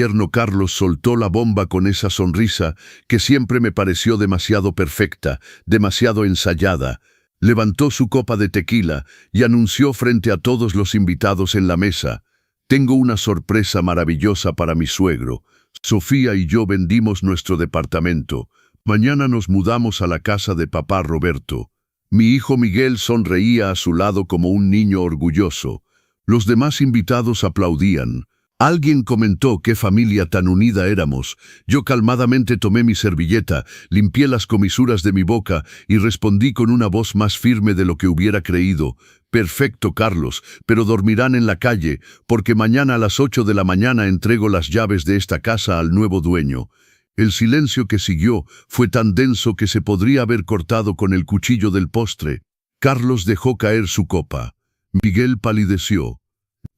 Yerno Carlos soltó la bomba con esa sonrisa que siempre me pareció demasiado perfecta, demasiado ensayada. Levantó su copa de tequila y anunció frente a todos los invitados en la mesa: «Tengo una sorpresa maravillosa para mi suegro. Sofía y yo vendimos nuestro departamento. Mañana nos mudamos a la casa de papá Roberto». Mi hijo Miguel sonreía a su lado como un niño orgulloso. Los demás invitados aplaudían. Alguien comentó qué familia tan unida éramos. Yo calmadamente tomé mi servilleta, limpié las comisuras de mi boca y respondí con una voz más firme de lo que hubiera creído: «Perfecto, Carlos, pero dormirán en la calle, porque mañana a las 8 de la mañana entrego las llaves de esta casa al nuevo dueño». El silencio que siguió fue tan denso que se podría haber cortado con el cuchillo del postre. Carlos dejó caer su copa. Miguel palideció.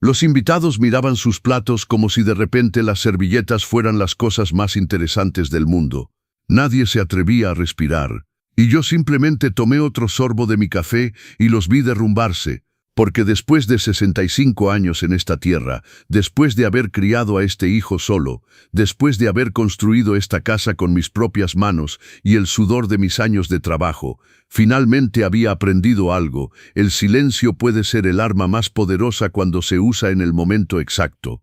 Los invitados miraban sus platos como si de repente las servilletas fueran las cosas más interesantes del mundo. Nadie se atrevía a respirar. Y yo simplemente tomé otro sorbo de mi café y los vi derrumbarse. Porque después de 65 años en esta tierra, después de haber criado a este hijo solo, después de haber construido esta casa con mis propias manos y el sudor de mis años de trabajo, finalmente había aprendido algo: el silencio puede ser el arma más poderosa cuando se usa en el momento exacto.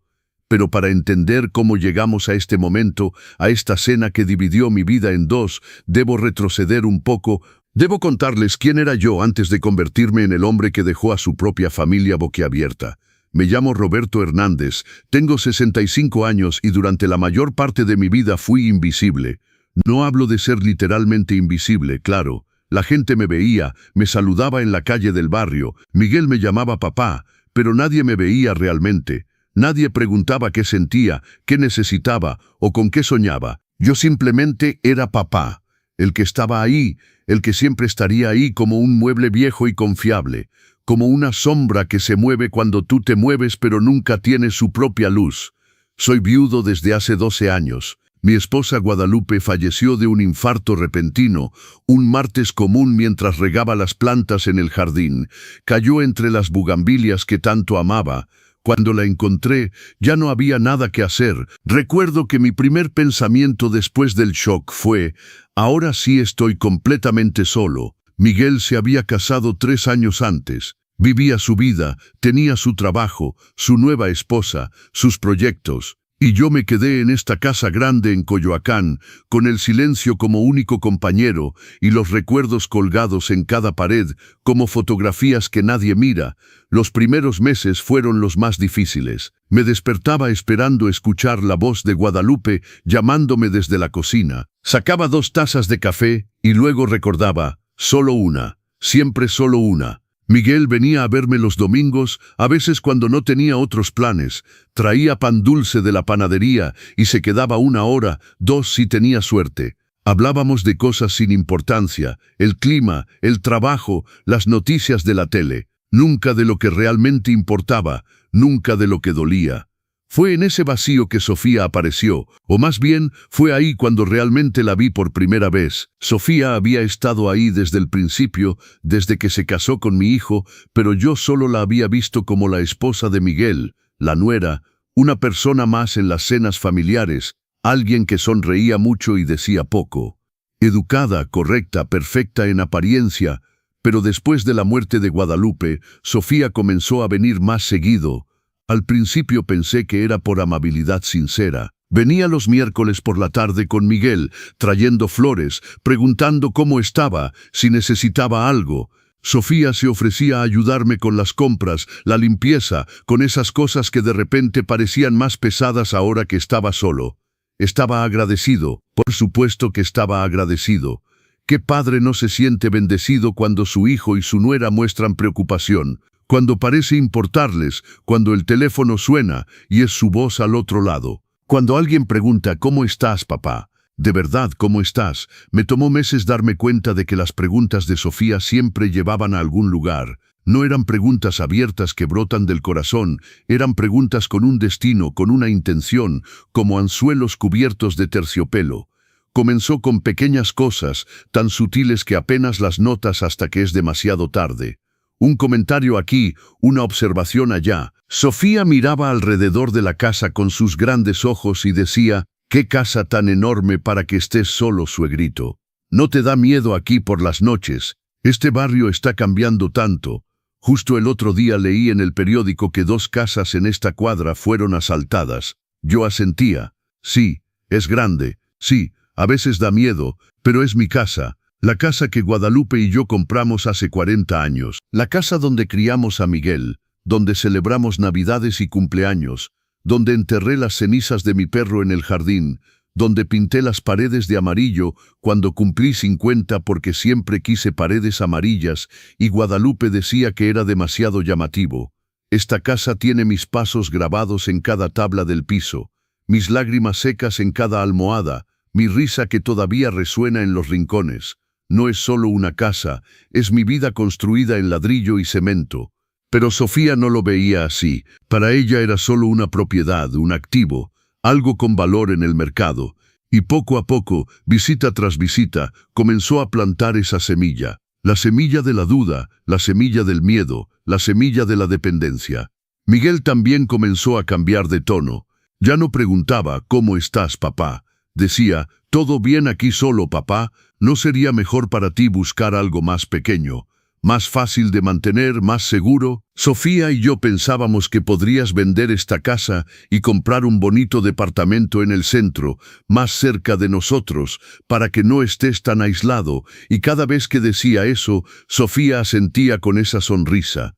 Pero para entender cómo llegamos a este momento, a esta cena que dividió mi vida en dos, debo retroceder un poco. Debo contarles quién era yo antes de convertirme en el hombre que dejó a su propia familia boquiabierta. Me llamo Roberto Hernández, tengo 65 años y durante la mayor parte de mi vida fui invisible. No hablo de ser literalmente invisible, claro. La gente me veía, me saludaba en la calle del barrio, Miguel me llamaba papá, pero nadie me veía realmente. Nadie preguntaba qué sentía, qué necesitaba o con qué soñaba. Yo simplemente era papá. El que estaba ahí, el que siempre estaría ahí como un mueble viejo y confiable, como una sombra que se mueve cuando tú te mueves pero nunca tiene su propia luz. Soy viudo desde hace 12 años. Mi esposa Guadalupe falleció de un infarto repentino, un martes común mientras regaba las plantas en el jardín. Cayó entre las bugambilias que tanto amaba. Cuando la encontré, ya no había nada que hacer. Recuerdo que mi primer pensamiento después del shock fue: ahora sí estoy completamente solo. Miguel se había casado 3 años antes. Vivía su vida, tenía su trabajo, su nueva esposa, sus proyectos. Y yo me quedé en esta casa grande en Coyoacán, con el silencio como único compañero y los recuerdos colgados en cada pared, como fotografías que nadie mira. Los primeros meses fueron los más difíciles. Me despertaba esperando escuchar la voz de Guadalupe llamándome desde la cocina. Sacaba 2 tazas de café y luego recordaba: solo una, siempre solo una. Miguel venía a verme los domingos, a veces cuando no tenía otros planes. Traía pan dulce de la panadería y se quedaba 1 hora, 2 si tenía suerte. Hablábamos de cosas sin importancia: el clima, el trabajo, las noticias de la tele. Nunca de lo que realmente importaba, nunca de lo que dolía. Fue en ese vacío que Sofía apareció, o más bien, fue ahí cuando realmente la vi por primera vez. Sofía había estado ahí desde el principio, desde que se casó con mi hijo, pero yo solo la había visto como la esposa de Miguel, la nuera, una persona más en las cenas familiares, alguien que sonreía mucho y decía poco. Educada, correcta, perfecta en apariencia, pero después de la muerte de Guadalupe, Sofía comenzó a venir más seguido. Al principio pensé que era por amabilidad sincera. Venía los miércoles por la tarde con Miguel, trayendo flores, preguntando cómo estaba, si necesitaba algo. Sofía se ofrecía a ayudarme con las compras, la limpieza, con esas cosas que de repente parecían más pesadas ahora que estaba solo. Estaba agradecido, por supuesto que estaba agradecido. ¿Qué padre no se siente bendecido cuando su hijo y su nuera muestran preocupación? Cuando parece importarles, cuando el teléfono suena y es su voz al otro lado. Cuando alguien pregunta: ¿cómo estás, papá? ¿De verdad cómo estás? Me tomó meses darme cuenta de que las preguntas de Sofía siempre llevaban a algún lugar. No eran preguntas abiertas que brotan del corazón, eran preguntas con un destino, con una intención, como anzuelos cubiertos de terciopelo. Comenzó con pequeñas cosas, tan sutiles que apenas las notas hasta que es demasiado tarde. Un comentario aquí, una observación allá. Sofía miraba alrededor de la casa con sus grandes ojos y decía, «¡Qué casa tan enorme para que estés solo, suegrito! ¿No te da miedo aquí por las noches? Este barrio está cambiando tanto». Justo el otro día leí en el periódico que 2 casas en esta cuadra fueron asaltadas. Yo asentía. Sí, es grande. Sí, a veces da miedo, pero es mi casa. La casa que Guadalupe y yo compramos hace 40 años. La casa donde criamos a Miguel, donde celebramos Navidades y cumpleaños, donde enterré las cenizas de mi perro en el jardín, donde pinté las paredes de amarillo cuando cumplí 50 porque siempre quise paredes amarillas y Guadalupe decía que era demasiado llamativo. Esta casa tiene mis pasos grabados en cada tabla del piso, mis lágrimas secas en cada almohada, mi risa que todavía resuena en los rincones. No es solo una casa, es mi vida construida en ladrillo y cemento. Pero Sofía no lo veía así. Para ella era solo una propiedad, un activo, algo con valor en el mercado, y poco a poco, visita tras visita, comenzó a plantar esa semilla, la semilla de la duda, la semilla del miedo, la semilla de la dependencia. Miguel también comenzó a cambiar de tono. Ya no preguntaba, «¿Cómo estás, papá?». Decía, «¿Todo bien aquí solo, papá? ¿No sería mejor para ti buscar algo más pequeño? Más fácil de mantener, más seguro». Sofía y yo pensábamos que podrías vender esta casa y comprar un bonito departamento en el centro, más cerca de nosotros, para que no estés tan aislado, y cada vez que decía eso, Sofía asentía con esa sonrisa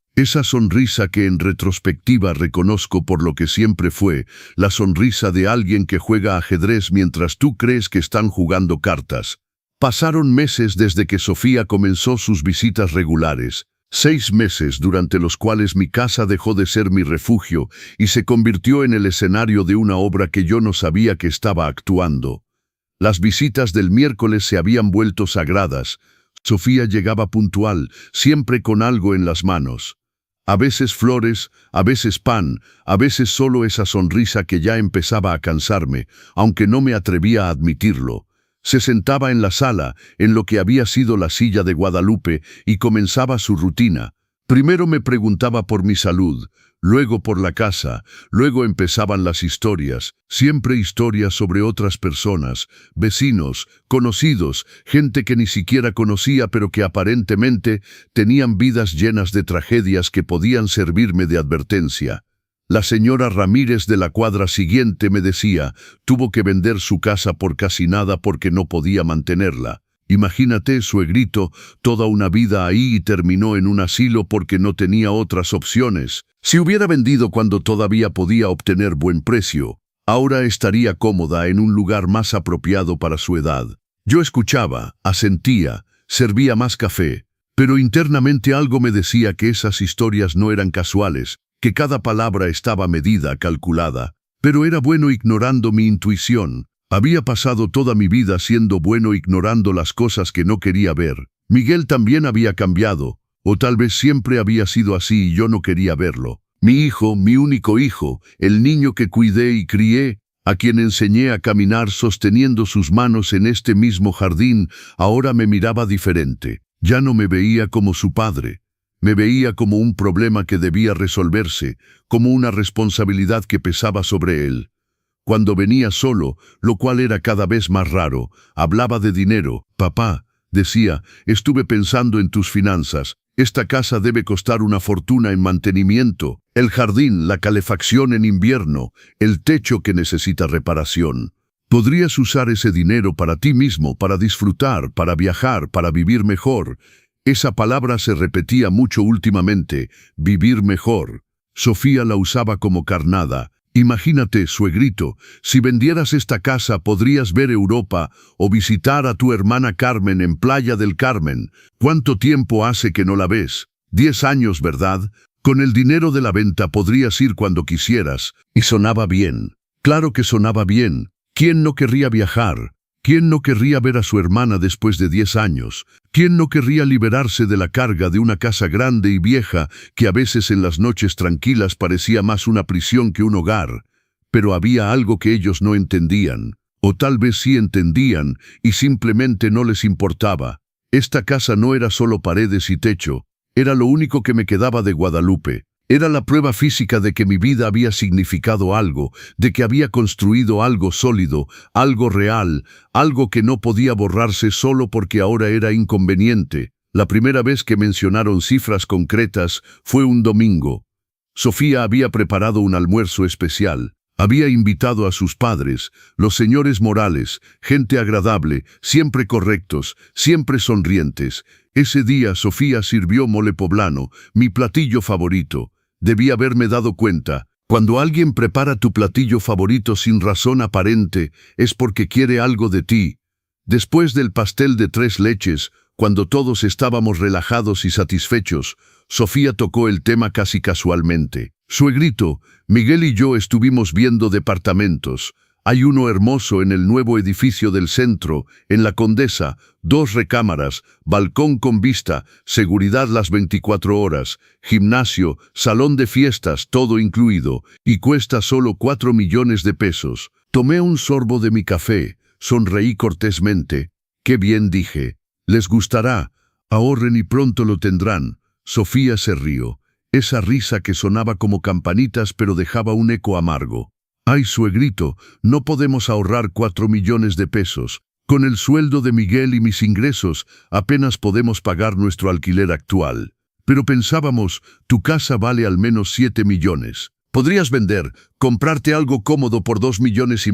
que en retrospectiva reconozco por lo que siempre fue, la sonrisa de alguien que juega ajedrez mientras tú crees que están jugando cartas. Pasaron meses desde que Sofía comenzó sus visitas regulares, 6 meses durante los cuales mi casa dejó de ser mi refugio y se convirtió en el escenario de una obra que yo no sabía que estaba actuando. Las visitas del miércoles se habían vuelto sagradas. Sofía llegaba puntual, siempre con algo en las manos. A veces flores, a veces pan, a veces solo esa sonrisa que ya empezaba a cansarme, aunque no me atrevía a admitirlo. Se sentaba en la sala, en lo que había sido la silla de Guadalupe, y comenzaba su rutina. Primero me preguntaba por mi salud, luego por la casa, luego empezaban las historias, siempre historias sobre otras personas, vecinos, conocidos, gente que ni siquiera conocía pero que aparentemente tenían vidas llenas de tragedias que podían servirme de advertencia. La señora Ramírez de la cuadra siguiente me decía, tuvo que vender su casa por casi nada porque no podía mantenerla. Imagínate, suegrito, toda una vida ahí y terminó en un asilo porque no tenía otras opciones. Si hubiera vendido cuando todavía podía obtener buen precio, ahora estaría cómoda en un lugar más apropiado para su edad. Yo escuchaba, asentía, servía más café, pero internamente algo me decía que esas historias no eran casuales, que cada palabra estaba medida, calculada, pero era bueno ignorando mi intuición. Había pasado toda mi vida siendo bueno ignorando las cosas que no quería ver. Miguel también había cambiado, o tal vez siempre había sido así y yo no quería verlo. Mi hijo, mi único hijo, el niño que cuidé y crié, a quien enseñé a caminar sosteniendo sus manos en este mismo jardín, ahora me miraba diferente. Ya no me veía como su padre. Me veía como un problema que debía resolverse, como una responsabilidad que pesaba sobre él. Cuando venía solo, lo cual era cada vez más raro, hablaba de dinero. «Papá», decía, «estuve pensando en tus finanzas. Esta casa debe costar una fortuna en mantenimiento. El jardín, la calefacción en invierno, el techo que necesita reparación. Podrías usar ese dinero para ti mismo, para disfrutar, para viajar, para vivir mejor». Esa palabra se repetía mucho últimamente, vivir mejor. Sofía la usaba como carnada. Imagínate, suegrito, si vendieras esta casa podrías ver Europa o visitar a tu hermana Carmen en Playa del Carmen. ¿Cuánto tiempo hace que no la ves? 10 años, ¿verdad? Con el dinero de la venta podrías ir cuando quisieras. Y sonaba bien. Claro que sonaba bien. ¿Quién no querría viajar? ¿Quién no querría ver a su hermana después de 10 años? ¿Quién no querría liberarse de la carga de una casa grande y vieja que a veces en las noches tranquilas parecía más una prisión que un hogar? Pero había algo que ellos no entendían, o tal vez sí entendían y simplemente no les importaba. Esta casa no era solo paredes y techo, Era lo único que me quedaba de Guadalupe. Era la prueba física de que mi vida había significado algo, de que había construido algo sólido, algo real, algo que no podía borrarse solo porque ahora era inconveniente. La primera vez que mencionaron cifras concretas fue un domingo. Sofía había preparado un almuerzo especial. Había invitado a sus padres, los señores Morales, gente agradable, siempre correctos, siempre sonrientes. Ese día Sofía sirvió mole poblano, mi platillo favorito. Debí haberme dado cuenta. Cuando alguien prepara tu platillo favorito sin razón aparente, es porque quiere algo de ti. Después del pastel de 3 leches, cuando todos estábamos relajados y satisfechos, Sofía tocó el tema casi casualmente. Suegrito, Miguel y yo estuvimos viendo departamentos. Hay uno hermoso en el nuevo edificio del centro, en la Condesa, 2 recámaras, balcón con vista, seguridad las 24 horas, gimnasio, salón de fiestas, todo incluido, y cuesta solo 4 millones de pesos. Tomé un sorbo de mi café, sonreí cortésmente. «Qué bien», dije. «Les gustará. Ahorren y pronto lo tendrán». Sofía se rió. Esa risa que sonaba como campanitas pero dejaba un eco amargo. «Ay, suegrito, no podemos ahorrar 4 millones de pesos. Con el sueldo de Miguel y mis ingresos, apenas podemos pagar nuestro alquiler actual. Pero pensábamos, tu casa vale al menos 7 millones. Podrías vender, comprarte algo cómodo por 2,5 millones,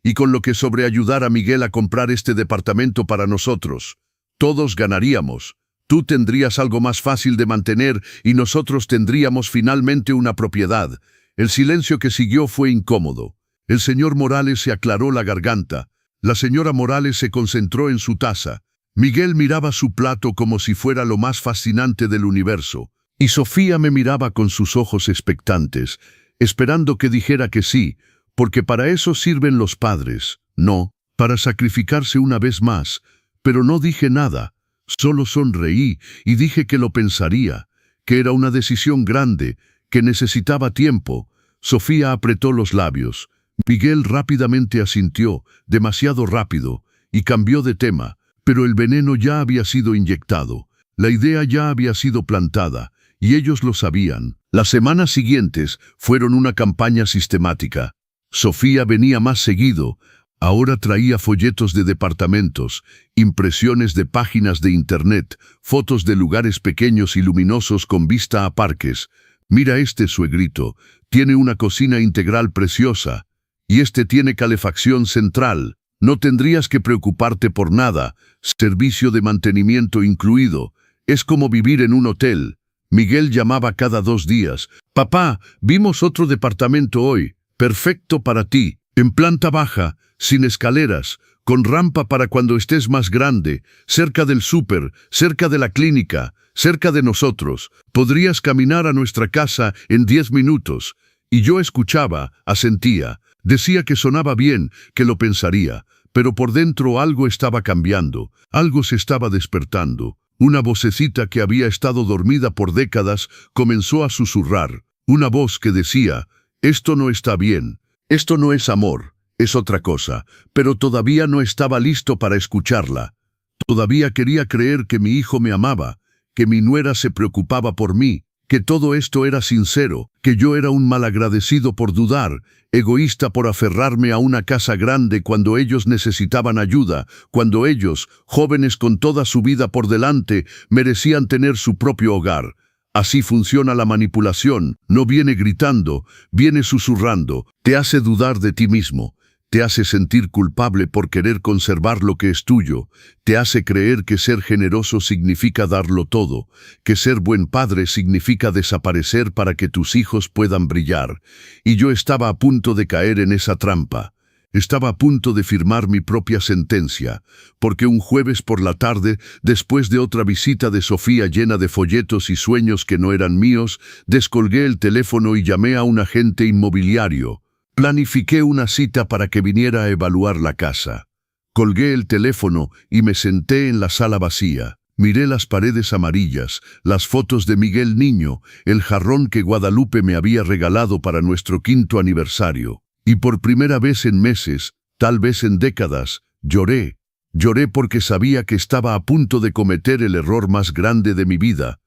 y con lo que sobre ayudar a Miguel a comprar este departamento para nosotros. Todos ganaríamos. Tú tendrías algo más fácil de mantener y nosotros tendríamos finalmente una propiedad». El silencio que siguió fue incómodo. El señor Morales se aclaró la garganta. La señora Morales se concentró en su taza. Miguel miraba su plato como si fuera lo más fascinante del universo. Y Sofía me miraba con sus ojos expectantes, esperando que dijera que sí, porque para eso sirven los padres. No, para sacrificarse una vez más. Pero no dije nada. Solo sonreí y dije que lo pensaría, que era una decisión grande, que necesitaba tiempo. Sofía apretó los labios. Miguel rápidamente asintió, demasiado rápido, y cambió de tema, pero el veneno ya había sido inyectado. La idea ya había sido plantada, y ellos lo sabían. Las semanas siguientes fueron una campaña sistemática. Sofía venía más seguido. Ahora traía folletos de departamentos, impresiones de páginas de internet, fotos de lugares pequeños y luminosos con vista a parques. «Mira este, suegrito, tiene una cocina integral preciosa. Y este tiene calefacción central. No tendrías que preocuparte por nada. Servicio de mantenimiento incluido. Es como vivir en un hotel». Miguel llamaba cada 2 días. «Papá, vimos otro departamento hoy. Perfecto para ti. En planta baja, sin escaleras, con rampa para cuando estés más grande, cerca del súper, cerca de la clínica, cerca de nosotros. Podrías caminar a nuestra casa en 10 minutos. Y yo escuchaba, asentía. Decía que sonaba bien, que lo pensaría. Pero por dentro algo estaba cambiando, algo se estaba despertando. Una vocecita que había estado dormida por décadas comenzó a susurrar. Una voz que decía, «Esto no está bien, esto no es amor». Es otra cosa, pero todavía no estaba listo para escucharla. Todavía quería creer que mi hijo me amaba, que mi nuera se preocupaba por mí, que todo esto era sincero, que yo era un malagradecido por dudar, egoísta por aferrarme a una casa grande cuando ellos necesitaban ayuda, cuando ellos, jóvenes con toda su vida por delante, merecían tener su propio hogar. Así funciona la manipulación, no viene gritando, viene susurrando, te hace dudar de ti mismo. Te hace sentir culpable por querer conservar lo que es tuyo. Te hace creer que ser generoso significa darlo todo, que ser buen padre significa desaparecer para que tus hijos puedan brillar. Y yo estaba a punto de caer en esa trampa. Estaba a punto de firmar mi propia sentencia, porque un jueves por la tarde, después de otra visita de Sofía llena de folletos y sueños que no eran míos, descolgué el teléfono y llamé a un agente inmobiliario. Planifiqué una cita para que viniera a evaluar la casa. Colgué el teléfono y me senté en la sala vacía. Miré las paredes amarillas, las fotos de Miguel niño, el jarrón que Guadalupe me había regalado para nuestro 5º aniversario. Y por primera vez en meses, tal vez en décadas, lloré. Lloré porque sabía que estaba a punto de cometer el error más grande de mi vida.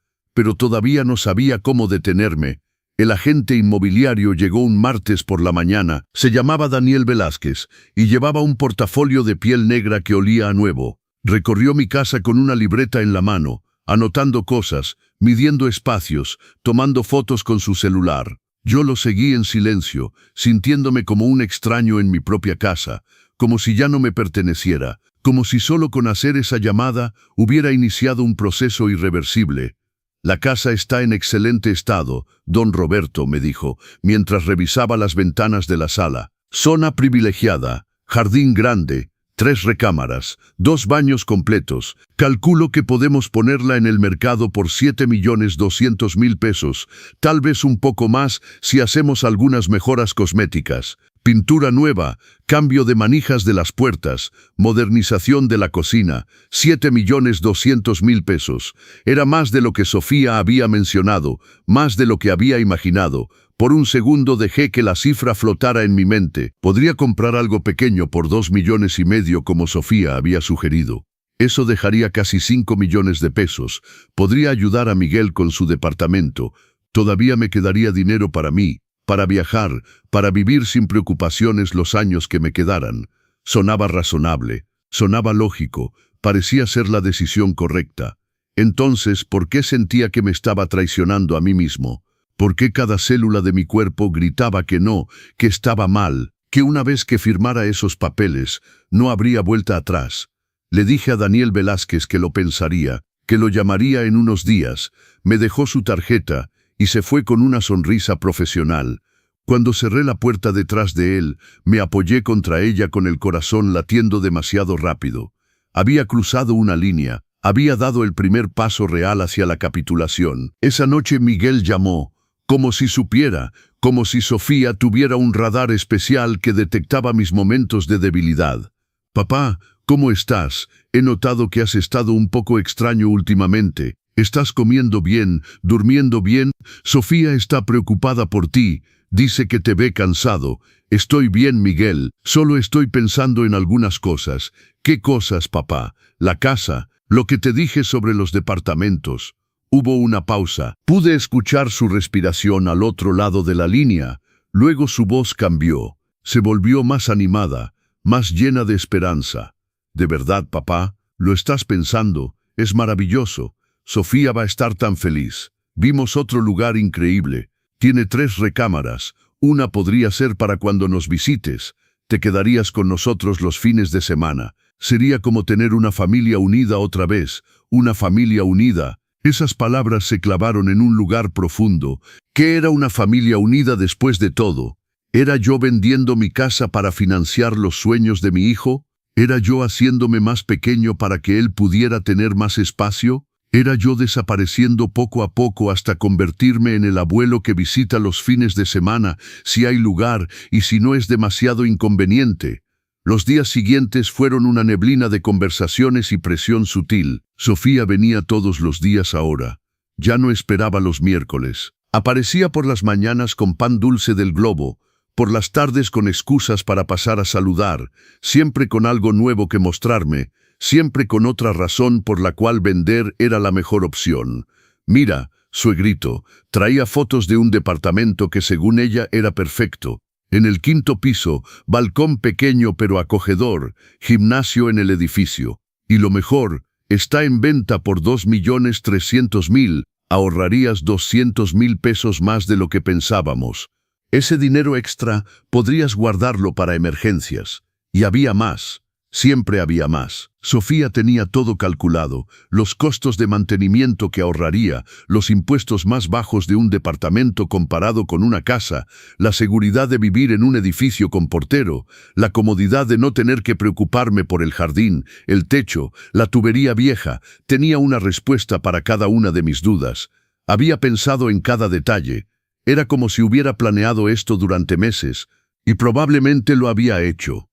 pero todavía no sabía cómo detenerme. El agente inmobiliario llegó un martes por la mañana, se llamaba Daniel Velázquez, y llevaba un portafolio de piel negra que olía a nuevo. Recorrió mi casa con una libreta en la mano, anotando cosas, midiendo espacios, tomando fotos con su celular. Yo lo seguí en silencio, sintiéndome como un extraño en mi propia casa, como si ya no me perteneciera, como si solo con hacer esa llamada hubiera iniciado un proceso irreversible. «La casa está en excelente estado», don Roberto me dijo, mientras revisaba las ventanas de la sala. «Zona privilegiada, jardín grande, 3 recámaras, 2 baños completos. Calculo que podemos ponerla en el mercado por 7.200.000 pesos, tal vez un poco más si hacemos algunas mejoras cosméticas. Pintura nueva, cambio de manijas de las puertas, modernización de la cocina, 7.200.000 pesos. Era más de lo que Sofía había mencionado, más de lo que había imaginado. Por un segundo dejé que la cifra flotara en mi mente. Podría comprar algo pequeño por 2,5 millones como Sofía había sugerido. Eso dejaría casi 5 millones de pesos. Podría ayudar a Miguel con su departamento. Todavía me quedaría dinero para mí, para viajar, para vivir sin preocupaciones los años que me quedaran. Sonaba razonable, sonaba lógico, parecía ser la decisión correcta. Entonces, ¿por qué sentía que me estaba traicionando a mí mismo? ¿Por qué cada célula de mi cuerpo gritaba que no, que estaba mal, que una vez que firmara esos papeles, no habría vuelta atrás? Le dije a Daniel Velázquez que lo pensaría, que lo llamaría en unos días. Me dejó su tarjeta y se fue con una sonrisa profesional. Cuando cerré la puerta detrás de él, me apoyé contra ella con el corazón latiendo demasiado rápido. Había cruzado una línea, había dado el primer paso real hacia la capitulación. Esa noche Miguel llamó, como si supiera, como si Sofía tuviera un radar especial que detectaba mis momentos de debilidad. «Papá, ¿cómo estás? He notado que has estado un poco extraño últimamente. ¿Estás comiendo bien, durmiendo bien? Sofía está preocupada por ti. Dice que te ve cansado. Estoy bien, Miguel. Solo estoy pensando en algunas cosas». «¿Qué cosas, papá?» «La casa, lo que te dije sobre los departamentos». Hubo una pausa. Pude escuchar su respiración al otro lado de la línea. Luego su voz cambió. Se volvió más animada, más llena de esperanza. «¿De verdad, papá? ¿Lo estás pensando? Es maravilloso. Sofía va a estar tan feliz. Vimos otro lugar increíble. Tiene 3 recámaras. Una podría ser para cuando nos visites. Te quedarías con nosotros los fines de semana. Sería como tener una familia unida otra vez. Una familia unida». Esas palabras se clavaron en un lugar profundo. ¿Qué era una familia unida después de todo? ¿Era yo vendiendo mi casa para financiar los sueños de mi hijo? ¿Era yo haciéndome más pequeño para que él pudiera tener más espacio? ¿Era yo desapareciendo poco a poco hasta convertirme en el abuelo que visita los fines de semana, si hay lugar y si no es demasiado inconveniente? Los días siguientes fueron una neblina de conversaciones y presión sutil. Sofía venía todos los días ahora. Ya no esperaba los miércoles. Aparecía por las mañanas con pan dulce del Globo, por las tardes con excusas para pasar a saludar, siempre con algo nuevo que mostrarme, siempre con otra razón por la cual vender era la mejor opción. «Mira», suegrito, traía fotos de un departamento que según ella era perfecto. En el 5º piso, balcón pequeño pero acogedor, gimnasio en el edificio. Y lo mejor, está en venta por 2.300.000, ahorrarías 200.000 pesos más de lo que pensábamos. Ese dinero extra podrías guardarlo para emergencias. Y había más. Siempre había más. Sofía tenía todo calculado, los costos de mantenimiento que ahorraría, los impuestos más bajos de un departamento comparado con una casa, la seguridad de vivir en un edificio con portero, la comodidad de no tener que preocuparme por el jardín, el techo, la tubería vieja. Tenía una respuesta para cada una de mis dudas. Había pensado en cada detalle. Era como si hubiera planeado esto durante meses, y probablemente lo había hecho.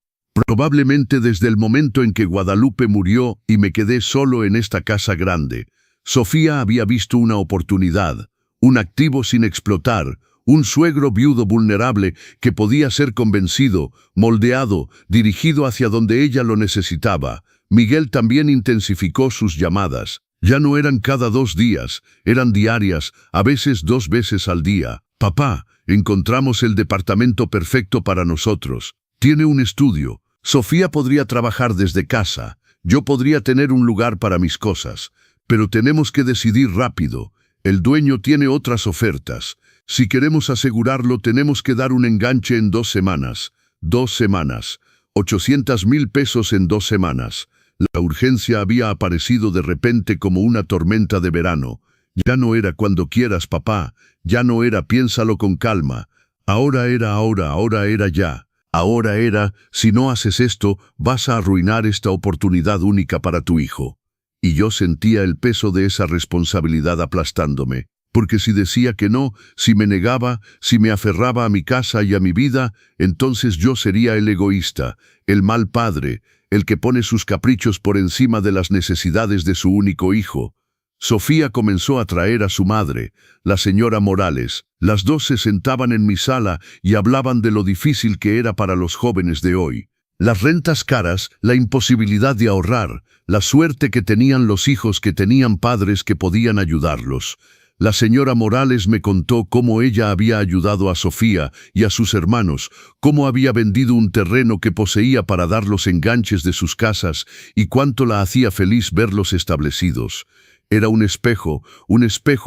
Probablemente desde el momento en que Guadalupe murió y me quedé solo en esta casa grande. Sofía había visto una oportunidad, un activo sin explotar, un suegro viudo vulnerable que podía ser convencido, moldeado, dirigido hacia donde ella lo necesitaba. Miguel también intensificó sus llamadas. Ya no eran cada 2 días, eran diarias, a veces 2 veces al día. Papá, encontramos el departamento perfecto para nosotros. Tiene un estudio. Sofía podría trabajar desde casa. Yo podría tener un lugar para mis cosas. Pero tenemos que decidir rápido. El dueño tiene otras ofertas. Si queremos asegurarlo, tenemos que dar un enganche en 2 semanas. 2 semanas. 800,000 pesos en 2 semanas. La urgencia había aparecido de repente como una tormenta de verano. Ya no era cuando quieras, papá. Ya no era piénsalo con calma. Ahora era ya. Ahora era, si no haces esto, vas a arruinar esta oportunidad única para tu hijo. Y yo sentía el peso de esa responsabilidad aplastándome. Porque si decía que no, si me negaba, si me aferraba a mi casa y a mi vida, entonces yo sería el egoísta, el mal padre, el que pone sus caprichos por encima de las necesidades de su único hijo. Sofía comenzó a traer a su madre, la señora Morales. Las dos se sentaban en mi sala y hablaban de lo difícil que era para los jóvenes de hoy. Las rentas caras, la imposibilidad de ahorrar, la suerte que tenían los hijos que tenían padres que podían ayudarlos. La señora Morales me contó cómo ella había ayudado a Sofía y a sus hermanos, cómo había vendido un terreno que poseía para dar los enganches de sus casas y cuánto la hacía feliz verlos establecidos. Era un espejo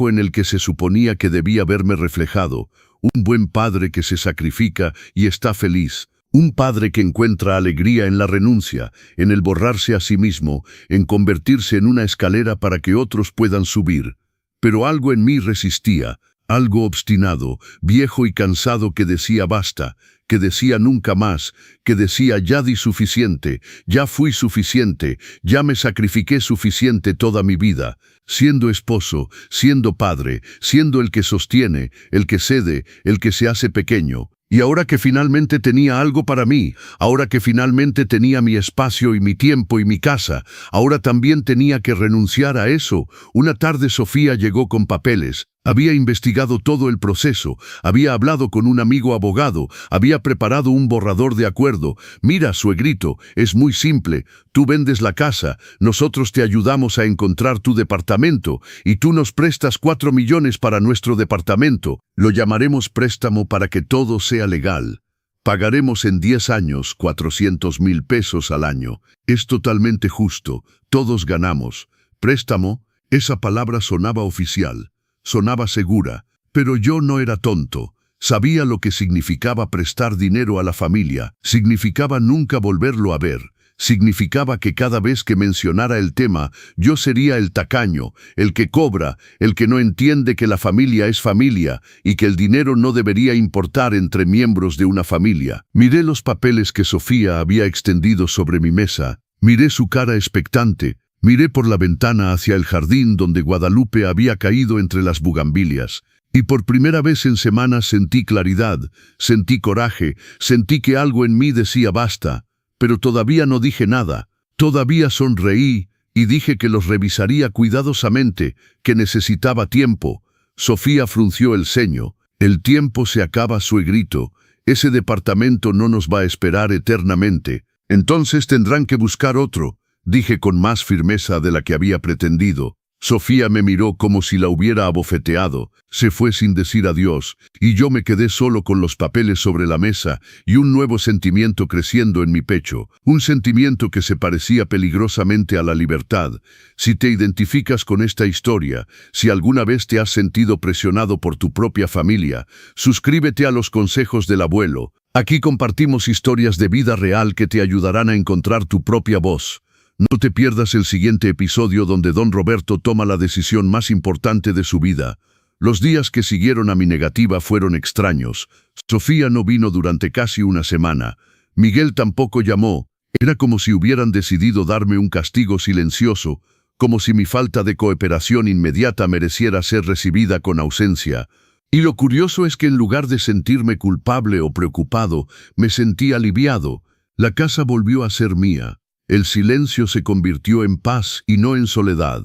en el que se suponía que debía verme reflejado, un buen padre que se sacrifica y está feliz, un padre que encuentra alegría en la renuncia, en el borrarse a sí mismo, en convertirse en una escalera para que otros puedan subir. Pero algo en mí resistía, algo obstinado, viejo y cansado que decía basta, que decía nunca más, que decía ya di suficiente, ya fui suficiente, ya me sacrifiqué suficiente toda mi vida, siendo esposo, siendo padre, siendo el que sostiene, el que cede, el que se hace pequeño. Y ahora que finalmente tenía algo para mí, ahora que finalmente tenía mi espacio y mi tiempo y mi casa, ahora también tenía que renunciar a eso. Una tarde Sofía llegó con papeles. Había investigado todo el proceso, había hablado con un amigo abogado, había preparado un borrador de acuerdo. Mira, suegrito, es muy simple. Tú vendes la casa, nosotros te ayudamos a encontrar tu departamento y tú nos prestas 4 millones para nuestro departamento. Lo llamaremos préstamo para que todo sea legal. Pagaremos en 10 años 400,000 pesos al año. Es totalmente justo, todos ganamos. Préstamo, esa palabra sonaba oficial. Sonaba segura, pero yo no era tonto. Sabía lo que significaba prestar dinero a la familia, significaba nunca volverlo a ver, significaba que cada vez que mencionara el tema, yo sería el tacaño, el que cobra, el que no entiende que la familia es familia y que el dinero no debería importar entre miembros de una familia. Miré los papeles que Sofía había extendido sobre mi mesa, miré su cara expectante. Miré por la ventana hacia el jardín donde Guadalupe había caído entre las bugambilias, y por primera vez en semanas sentí claridad, sentí coraje, sentí que algo en mí decía basta, pero todavía no dije nada, todavía sonreí y dije que los revisaría cuidadosamente, que necesitaba tiempo. Sofía frunció el ceño. El tiempo se acaba, suegrito, ese departamento no nos va a esperar eternamente, entonces tendrán que buscar otro. Dije con más firmeza de la que había pretendido. Sofía me miró como si la hubiera abofeteado, se fue sin decir adiós, y yo me quedé solo con los papeles sobre la mesa y un nuevo sentimiento creciendo en mi pecho, un sentimiento que se parecía peligrosamente a la libertad. Si te identificas con esta historia, si alguna vez te has sentido presionado por tu propia familia, suscríbete a los consejos del abuelo. Aquí compartimos historias de vida real que te ayudarán a encontrar tu propia voz. No te pierdas el siguiente episodio donde Don Roberto toma la decisión más importante de su vida. Los días que siguieron a mi negativa fueron extraños. Sofía no vino durante casi una semana. Miguel tampoco llamó. Era como si hubieran decidido darme un castigo silencioso, como si mi falta de cooperación inmediata mereciera ser recibida con ausencia. Y lo curioso es que en lugar de sentirme culpable o preocupado, me sentí aliviado. La casa volvió a ser mía. El silencio se convirtió en paz y no en soledad.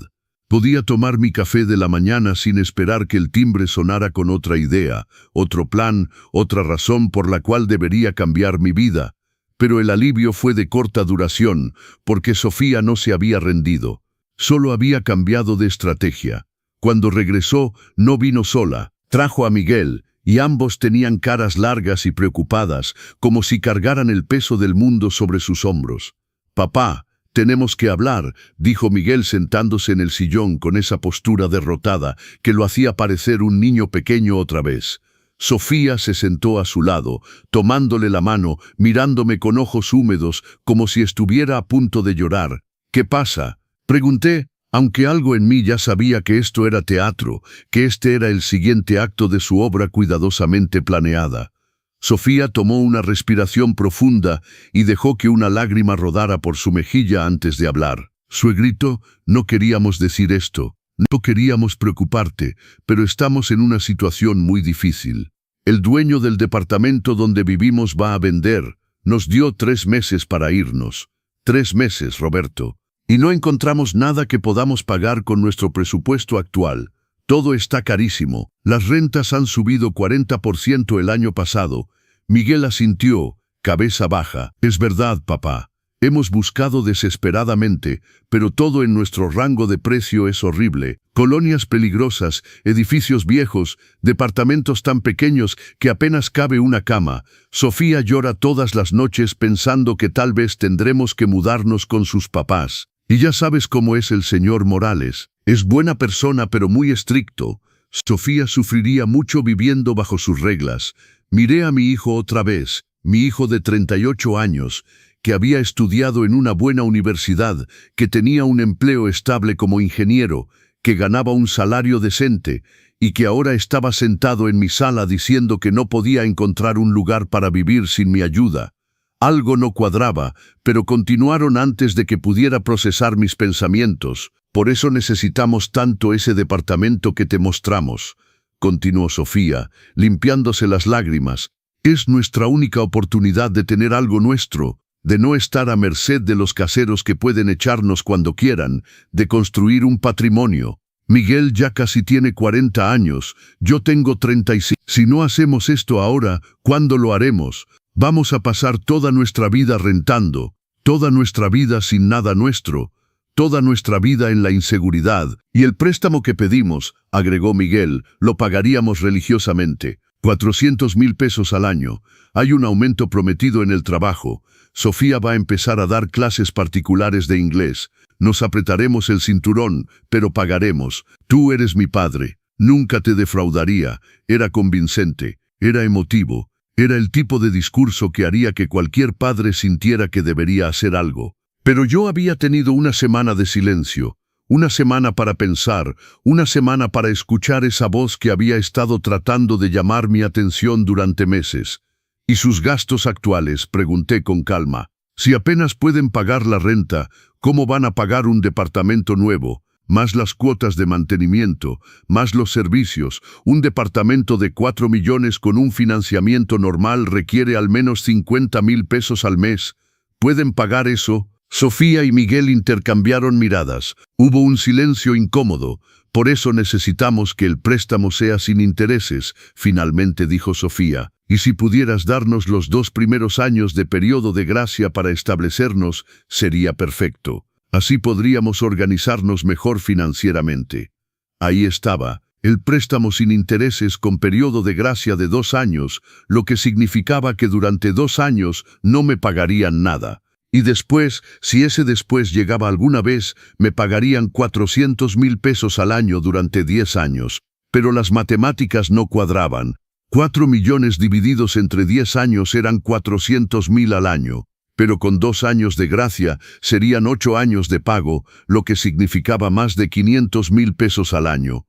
Podía tomar mi café de la mañana sin esperar que el timbre sonara con otra idea, otro plan, otra razón por la cual debería cambiar mi vida. Pero el alivio fue de corta duración, porque Sofía no se había rendido. solo había cambiado de estrategia. Cuando regresó, no vino sola. Trajo a Miguel, y ambos tenían caras largas y preocupadas, como si cargaran el peso del mundo sobre sus hombros. «Papá, tenemos que hablar», dijo Miguel sentándose en el sillón con esa postura derrotada que lo hacía parecer un niño pequeño otra vez. Sofía se sentó a su lado, tomándole la mano, mirándome con ojos húmedos, como si estuviera a punto de llorar. «¿Qué pasa?», pregunté, aunque algo en mí ya sabía que esto era teatro, que este era el siguiente acto de su obra cuidadosamente planeada. Sofía tomó una respiración profunda y dejó que una lágrima rodara por su mejilla antes de hablar. «Suegrito, no queríamos decir esto. No queríamos preocuparte, pero estamos en una situación muy difícil. El dueño del departamento donde vivimos va a vender. Nos dio 3 meses para irnos. 3 meses, Roberto. Y no encontramos nada que podamos pagar con nuestro presupuesto actual. Todo está carísimo. Las rentas han subido 40% el año pasado». Miguel asintió, cabeza baja. «Es verdad, papá. Hemos buscado desesperadamente, pero todo en nuestro rango de precio es horrible. Colonias peligrosas, edificios viejos, departamentos tan pequeños que apenas cabe una cama. Sofía llora todas las noches pensando que tal vez tendremos que mudarnos con sus papás. Y ya sabes cómo es el señor Morales. Es buena persona pero muy estricto. Sofía sufriría mucho viviendo bajo sus reglas. Miré a mi hijo otra vez, mi hijo de 38 años, que había estudiado en una buena universidad, que tenía un empleo estable como ingeniero, que ganaba un salario decente y que ahora estaba sentado en mi sala diciendo que no podía encontrar un lugar para vivir sin mi ayuda. Algo no cuadraba, pero continuaron antes de que pudiera procesar mis pensamientos. «Por eso necesitamos tanto ese departamento que te mostramos», continuó Sofía, limpiándose las lágrimas. «Es nuestra única oportunidad de tener algo nuestro, de no estar a merced de los caseros que pueden echarnos cuando quieran, de construir un patrimonio. Miguel ya casi tiene 40 años, yo tengo 35. Si no hacemos esto ahora, ¿cuándo lo haremos? Vamos a pasar toda nuestra vida rentando, toda nuestra vida sin nada nuestro, toda nuestra vida en la inseguridad. Y el préstamo que pedimos», agregó Miguel, «lo pagaríamos religiosamente. 400,000 pesos al año. Hay un aumento prometido en el trabajo. Sofía va a empezar a dar clases particulares de inglés. Nos apretaremos el cinturón, pero pagaremos. Tú eres mi padre. Nunca te defraudaría». Era convincente, era emotivo, era el tipo de discurso que haría que cualquier padre sintiera que debería hacer algo. Pero yo había tenido una semana de silencio, una semana para pensar, una semana para escuchar esa voz que había estado tratando de llamar mi atención durante meses. «¿Y sus gastos actuales?», pregunté con calma. «Si apenas pueden pagar la renta, ¿cómo van a pagar un departamento nuevo? Más las cuotas de mantenimiento, más los servicios. Un departamento de 4 millones con un financiamiento normal requiere al menos 50,000 pesos al mes. ¿Pueden pagar eso?». Sofía y Miguel intercambiaron miradas. Hubo un silencio incómodo. «Por eso necesitamos que el préstamo sea sin intereses», finalmente dijo Sofía. «Y si pudieras darnos los 2 primeros años de periodo de gracia para establecernos, sería perfecto. Así podríamos organizarnos mejor financieramente». Ahí estaba, el préstamo sin intereses con periodo de gracia de 2 años, lo que significaba que durante 2 años no me pagarían nada. Y después, si ese después llegaba alguna vez, me pagarían 400,000 pesos al año durante 10 años. Pero las matemáticas no cuadraban. 4 millones divididos entre 10 años eran 400,000 al año. Pero con 2 años de gracia serían 8 años de pago, lo que significaba más de 500,000 pesos al año.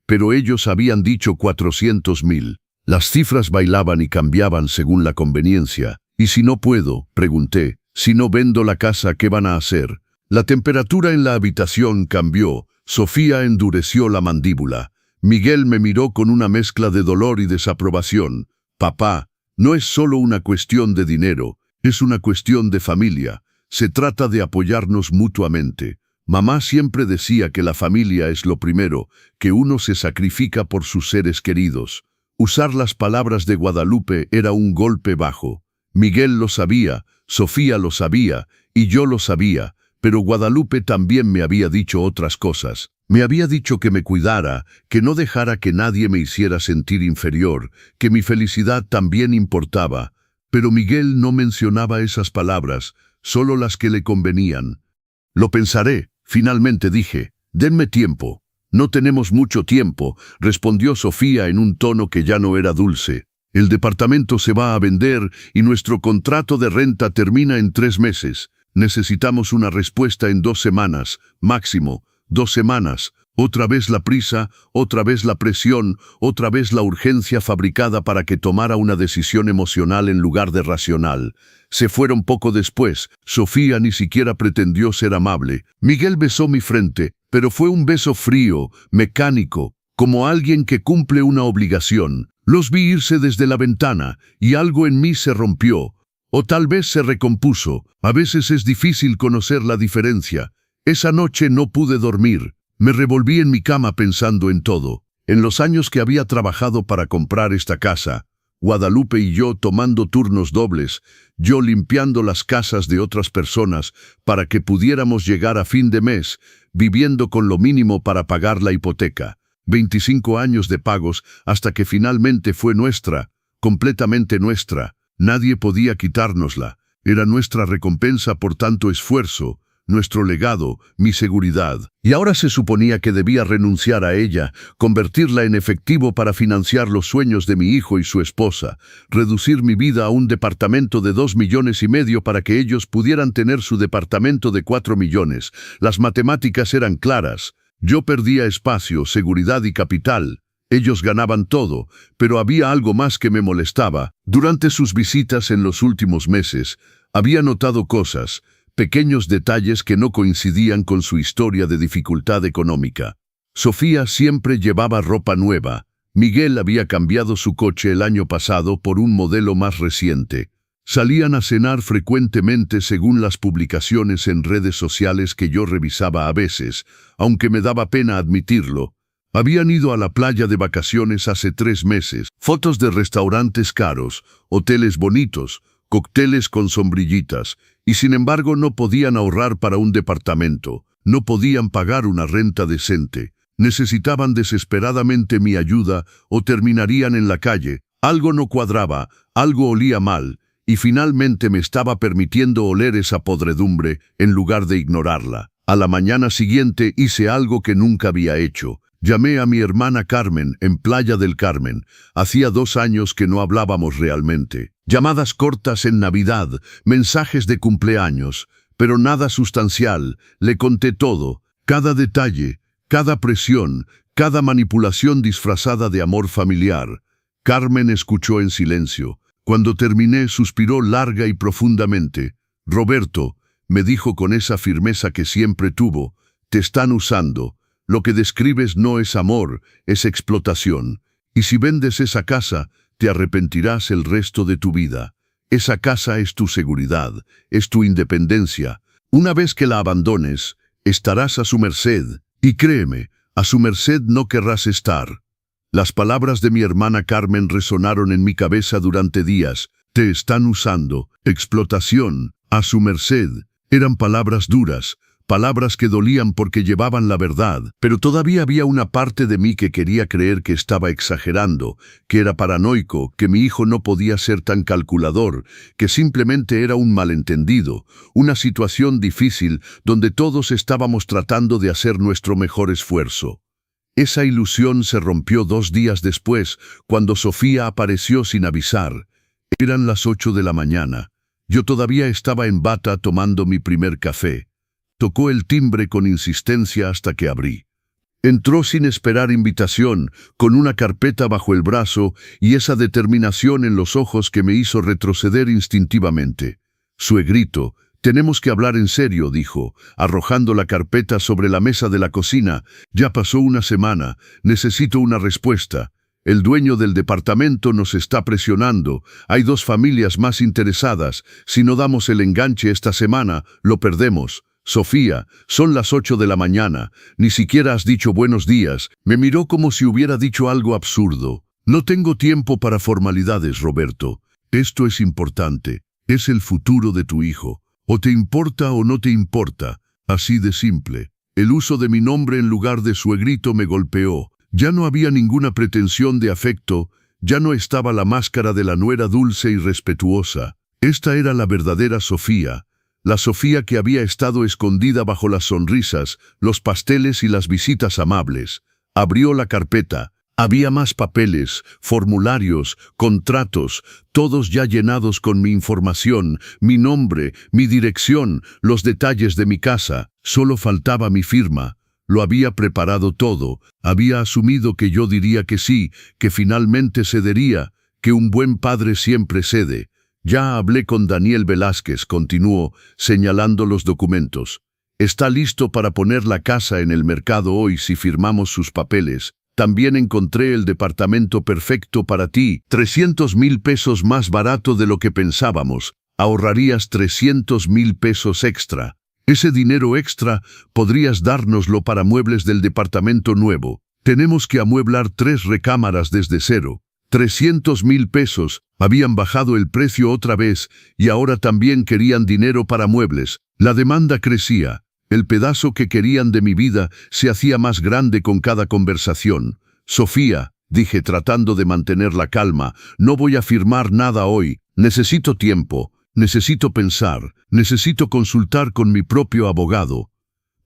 Pero ellos habían dicho 400,000. Las cifras bailaban y cambiaban según la conveniencia. «¿Y si no puedo?», pregunté. «Si no vendo la casa, ¿qué van a hacer?». La temperatura en la habitación cambió. Sofía endureció la mandíbula. Miguel me miró con una mezcla de dolor y desaprobación. «Papá, no es solo una cuestión de dinero, es una cuestión de familia. Se trata de apoyarnos mutuamente. Mamá siempre decía que la familia es lo primero, que uno se sacrifica por sus seres queridos». Usar las palabras de Guadalupe era un golpe bajo. Miguel lo sabía, Sofía lo sabía, y yo lo sabía, pero Guadalupe también me había dicho otras cosas. Me había dicho que me cuidara, que no dejara que nadie me hiciera sentir inferior, que mi felicidad también importaba. Pero Miguel no mencionaba esas palabras, solo las que le convenían. Lo pensaré, finalmente dije. Denme tiempo. No tenemos mucho tiempo, respondió Sofía en un tono que ya no era dulce. El departamento se va a vender y nuestro contrato de renta termina en 3 meses. Necesitamos una respuesta en 2 semanas, máximo, 2 semanas. Otra vez la prisa, otra vez la presión, otra vez la urgencia fabricada para que tomara una decisión emocional en lugar de racional. Se fueron poco después. Sofía ni siquiera pretendió ser amable. Miguel besó mi frente, pero fue un beso frío, mecánico, como alguien que cumple una obligación. Los vi irse desde la ventana, y algo en mí se rompió. O tal vez se recompuso. A veces es difícil conocer la diferencia. Esa noche no pude dormir. Me revolví en mi cama pensando en todo. En los años que había trabajado para comprar esta casa, Guadalupe y yo tomando turnos dobles, yo limpiando las casas de otras personas para que pudiéramos llegar a fin de mes, viviendo con lo mínimo para pagar la hipoteca. 25 años de pagos hasta que finalmente fue nuestra, completamente nuestra. Nadie podía quitárnosla. Era nuestra recompensa por tanto esfuerzo, nuestro legado, mi seguridad. Y ahora se suponía que debía renunciar a ella, convertirla en efectivo para financiar los sueños de mi hijo y su esposa, reducir mi vida a un departamento de 2,5 millones para que ellos pudieran tener su departamento de 4 millones. Las matemáticas eran claras. Yo perdía espacio, seguridad y capital. Ellos ganaban todo, pero había algo más que me molestaba. Durante sus visitas en los últimos meses, había notado cosas, pequeños detalles que no coincidían con su historia de dificultad económica. Sofía siempre llevaba ropa nueva. Miguel había cambiado su coche el año pasado por un modelo más reciente. Salían a cenar frecuentemente según las publicaciones en redes sociales que yo revisaba a veces, aunque me daba pena admitirlo. Habían ido a la playa de vacaciones hace 3 meses. Fotos de restaurantes caros, hoteles bonitos, cócteles con sombrillitas, y sin embargo no podían ahorrar para un departamento, no podían pagar una renta decente, necesitaban desesperadamente mi ayuda o terminarían en la calle. Algo no cuadraba, algo olía mal, y finalmente me estaba permitiendo oler esa podredumbre en lugar de ignorarla. A la mañana siguiente hice algo que nunca había hecho. Llamé a mi hermana Carmen en Playa del Carmen. Hacía 2 años que no hablábamos realmente. Llamadas cortas en Navidad, mensajes de cumpleaños, pero nada sustancial. Le conté todo, cada detalle, cada presión, cada manipulación disfrazada de amor familiar. Carmen escuchó en silencio. Cuando terminé, suspiró larga y profundamente. Roberto, me dijo con esa firmeza que siempre tuvo, te están usando. Lo que describes no es amor, es explotación. Y si vendes esa casa, te arrepentirás el resto de tu vida. Esa casa es tu seguridad, es tu independencia. Una vez que la abandones, estarás a su merced. Y créeme, a su merced no querrás estar. Las palabras de mi hermana Carmen resonaron en mi cabeza durante días. Te están usando, explotación, a su merced. Eran palabras duras. Palabras que dolían porque llevaban la verdad, pero todavía había una parte de mí que quería creer que estaba exagerando, que era paranoico, que mi hijo no podía ser tan calculador, que simplemente era un malentendido, una situación difícil donde todos estábamos tratando de hacer nuestro mejor esfuerzo. Esa ilusión se rompió 2 días después, cuando Sofía apareció sin avisar. Eran las 8 de la mañana. Yo todavía estaba en bata tomando mi primer café. Tocó el timbre con insistencia hasta que abrí. Entró sin esperar invitación, con una carpeta bajo el brazo y esa determinación en los ojos que me hizo retroceder instintivamente. Suegrito, tenemos que hablar en serio, dijo, arrojando la carpeta sobre la mesa de la cocina. Ya pasó 1 semana, necesito una respuesta. El dueño del departamento nos está presionando. Hay 2 familias más interesadas. Si no damos el enganche esta semana, lo perdemos. Sofía, son las 8 de la mañana, ni siquiera has dicho buenos días. Me miró como si hubiera dicho algo absurdo. No tengo tiempo para formalidades, Roberto. Esto es importante. Es el futuro de tu hijo. O te importa o no te importa. Así de simple. El uso de mi nombre en lugar de suegrito me golpeó. Ya no había ninguna pretensión de afecto, ya no estaba la máscara de la nuera dulce y respetuosa. Esta era la verdadera Sofía, la Sofía que había estado escondida bajo las sonrisas, los pasteles y las visitas amables. Abrió la carpeta. Había más papeles, formularios, contratos, todos ya llenados con mi información, mi nombre, mi dirección, los detalles de mi casa. Solo faltaba mi firma. Lo había preparado todo. Había asumido que yo diría que sí, que finalmente cedería, que un buen padre siempre cede. Ya hablé con Daniel Velázquez, continuó, señalando los documentos. Está listo para poner la casa en el mercado hoy si firmamos sus papeles. También encontré el departamento perfecto para ti, 300,000 pesos más barato de lo que pensábamos. Ahorrarías 300,000 pesos extra. Ese dinero extra podrías dárnoslo para muebles del departamento nuevo. Tenemos que amueblar 3 recámaras desde cero. 300,000 pesos, habían bajado el precio otra vez y ahora también querían dinero para muebles. La demanda crecía. El pedazo que querían de mi vida se hacía más grande con cada conversación. Sofía, dije tratando de mantener la calma, no voy a firmar nada hoy. Necesito tiempo, necesito pensar, necesito consultar con mi propio abogado.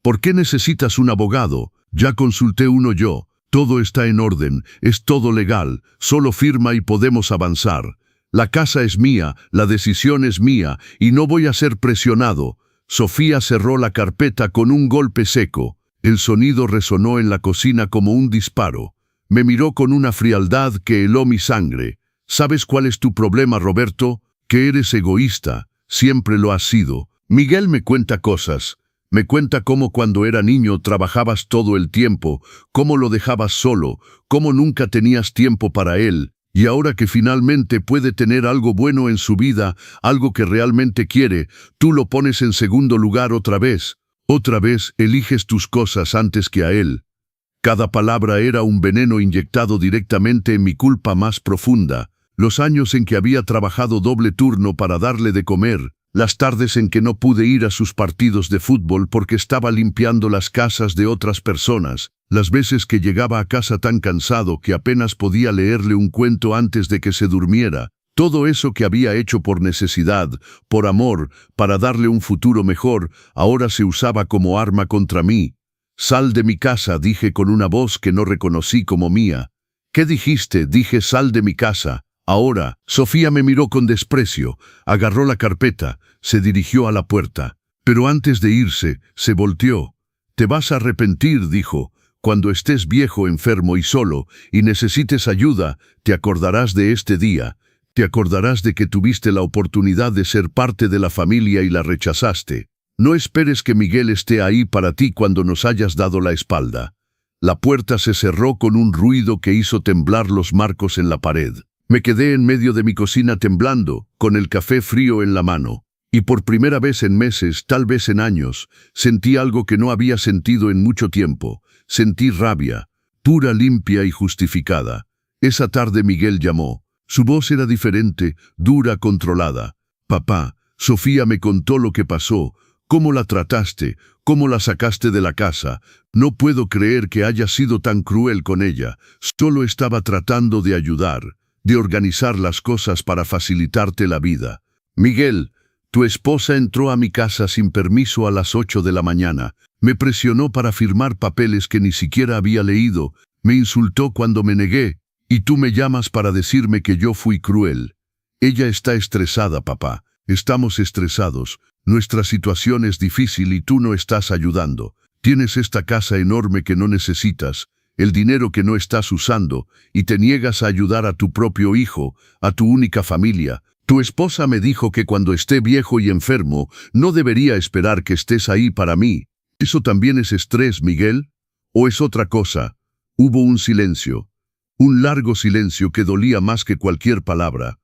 ¿Por qué necesitas un abogado? Ya consulté uno yo. Todo está en orden, es todo legal, solo firma y podemos avanzar. La casa es mía, la decisión es mía y no voy a ser presionado. Sofía cerró la carpeta con un golpe seco. El sonido resonó en la cocina como un disparo. Me miró con una frialdad que heló mi sangre. ¿Sabes cuál es tu problema, Roberto? Que eres egoísta. Siempre lo has sido. Miguel me cuenta cosas. Me cuenta cómo cuando era niño trabajabas todo el tiempo, cómo lo dejabas solo, cómo nunca tenías tiempo para él. Y ahora que finalmente puede tener algo bueno en su vida, algo que realmente quiere, tú lo pones en segundo lugar otra vez. Otra vez eliges tus cosas antes que a él. Cada palabra era un veneno inyectado directamente en mi culpa más profunda. Los años en que había trabajado doble turno para darle de comer, las tardes en que no pude ir a sus partidos de fútbol porque estaba limpiando las casas de otras personas, las veces que llegaba a casa tan cansado que apenas podía leerle un cuento antes de que se durmiera, todo eso que había hecho por necesidad, por amor, para darle un futuro mejor, ahora se usaba como arma contra mí. «Sal de mi casa», dije con una voz que no reconocí como mía. «¿Qué dijiste?», dije, «sal de mi casa». Ahora, Sofía me miró con desprecio, agarró la carpeta, se dirigió a la puerta. Pero antes de irse, se volteó. «Te vas a arrepentir», dijo. «Cuando estés viejo, enfermo y solo, y necesites ayuda, te acordarás de este día. Te acordarás de que tuviste la oportunidad de ser parte de la familia y la rechazaste. No esperes que Miguel esté ahí para ti cuando nos hayas dado la espalda». La puerta se cerró con un ruido que hizo temblar los marcos en la pared. Me quedé en medio de mi cocina temblando, con el café frío en la mano. Y por primera vez en meses, tal vez en años, sentí algo que no había sentido en mucho tiempo. Sentí rabia, pura, limpia y justificada. Esa tarde Miguel llamó. Su voz era diferente, dura, controlada. «Papá, Sofía me contó lo que pasó, cómo la trataste, cómo la sacaste de la casa. No puedo creer que hayas sido tan cruel con ella. Solo estaba tratando de ayudar, de organizar las cosas para facilitarte la vida. Miguel, tu esposa entró a mi casa sin permiso a las 8 de la mañana. Me presionó para firmar papeles que ni siquiera había leído. Me insultó cuando me negué. Y tú me llamas para decirme que yo fui cruel. Ella está estresada, papá. Estamos estresados. Nuestra situación es difícil y tú no estás ayudando. Tienes esta casa enorme que no necesitas, el dinero que no estás usando, y te niegas a ayudar a tu propio hijo, a tu única familia. Tu esposa me dijo que cuando esté viejo y enfermo, no debería esperar que estés ahí para mí. ¿Eso también es estrés, Miguel? ¿O es otra cosa? Hubo un silencio. Un largo silencio que dolía más que cualquier palabra.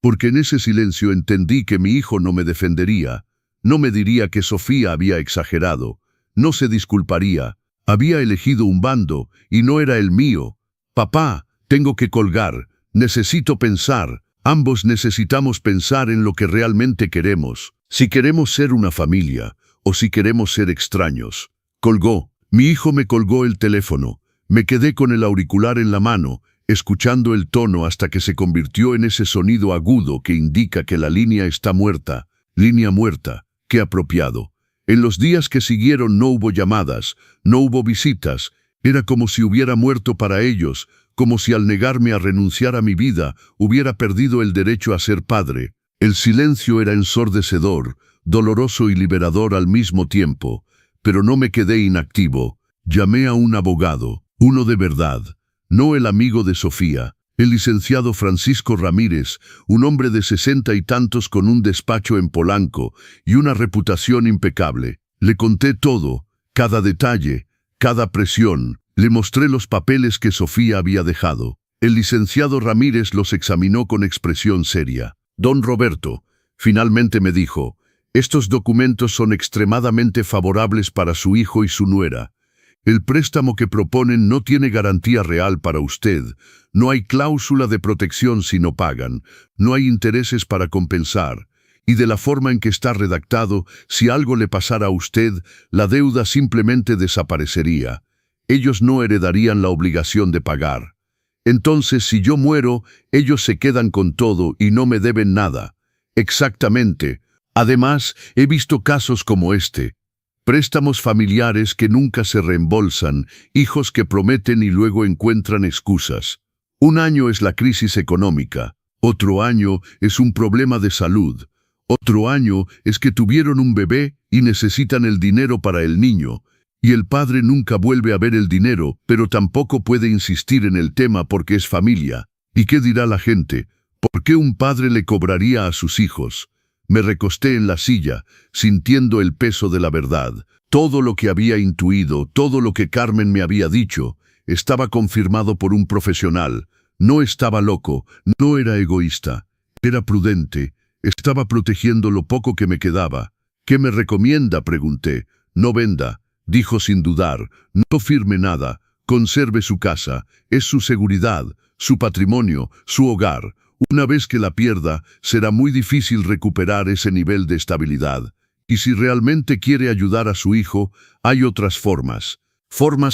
Porque en ese silencio entendí que mi hijo no me defendería. No me diría que Sofía había exagerado. No se disculparía. Había elegido un bando y no era el mío. Papá, tengo que colgar. Necesito pensar. Ambos necesitamos pensar en lo que realmente queremos. Si queremos ser una familia, o si queremos ser extraños. Colgó. Mi hijo me colgó el teléfono. Me quedé con el auricular en la mano, escuchando el tono hasta que se convirtió en ese sonido agudo que indica que la línea está muerta. Línea muerta. Qué apropiado. En los días que siguieron no hubo llamadas, no hubo visitas. Era como si hubiera muerto para ellos, como si al negarme a renunciar a mi vida hubiera perdido el derecho a ser padre. El silencio era ensordecedor, doloroso y liberador al mismo tiempo, pero no me quedé inactivo. Llamé a un abogado, uno de verdad, no el amigo de Sofía, el licenciado Francisco Ramírez, un hombre de 60 y tantos con un despacho en Polanco y una reputación impecable. Le conté todo, cada detalle, cada presión. Le mostré los papeles que Sofía había dejado. El licenciado Ramírez los examinó con expresión seria. Don Roberto, finalmente me dijo, estos documentos son extremadamente favorables para su hijo y su nuera. El préstamo que proponen no tiene garantía real para usted. No hay cláusula de protección si no pagan. No hay intereses para compensar. Y de la forma en que está redactado, si algo le pasara a usted, la deuda simplemente desaparecería. Ellos no heredarían la obligación de pagar. Entonces, si yo muero, ellos se quedan con todo y no me deben nada. Exactamente. Además, he visto casos como este. Préstamos familiares que nunca se reembolsan, hijos que prometen y luego encuentran excusas. Un año es la crisis económica, otro año es un problema de salud, otro año es que tuvieron un bebé y necesitan el dinero para el niño. Y el padre nunca vuelve a ver el dinero, pero tampoco puede insistir en el tema porque es familia. ¿Y qué dirá la gente? ¿Por qué un padre le cobraría a sus hijos? Me recosté en la silla, sintiendo el peso de la verdad. Todo lo que había intuido, todo lo que Carmen me había dicho, estaba confirmado por un profesional. No estaba loco, no era egoísta, era prudente, estaba protegiendo lo poco que me quedaba. ¿Qué me recomienda?, pregunté. No venda. Dijo sin dudar, no firme nada, conserve su casa, es su seguridad, su patrimonio, su hogar. Una vez que la pierda, será muy difícil recuperar ese nivel de estabilidad. Y si realmente quiere ayudar a su hijo, hay otras formas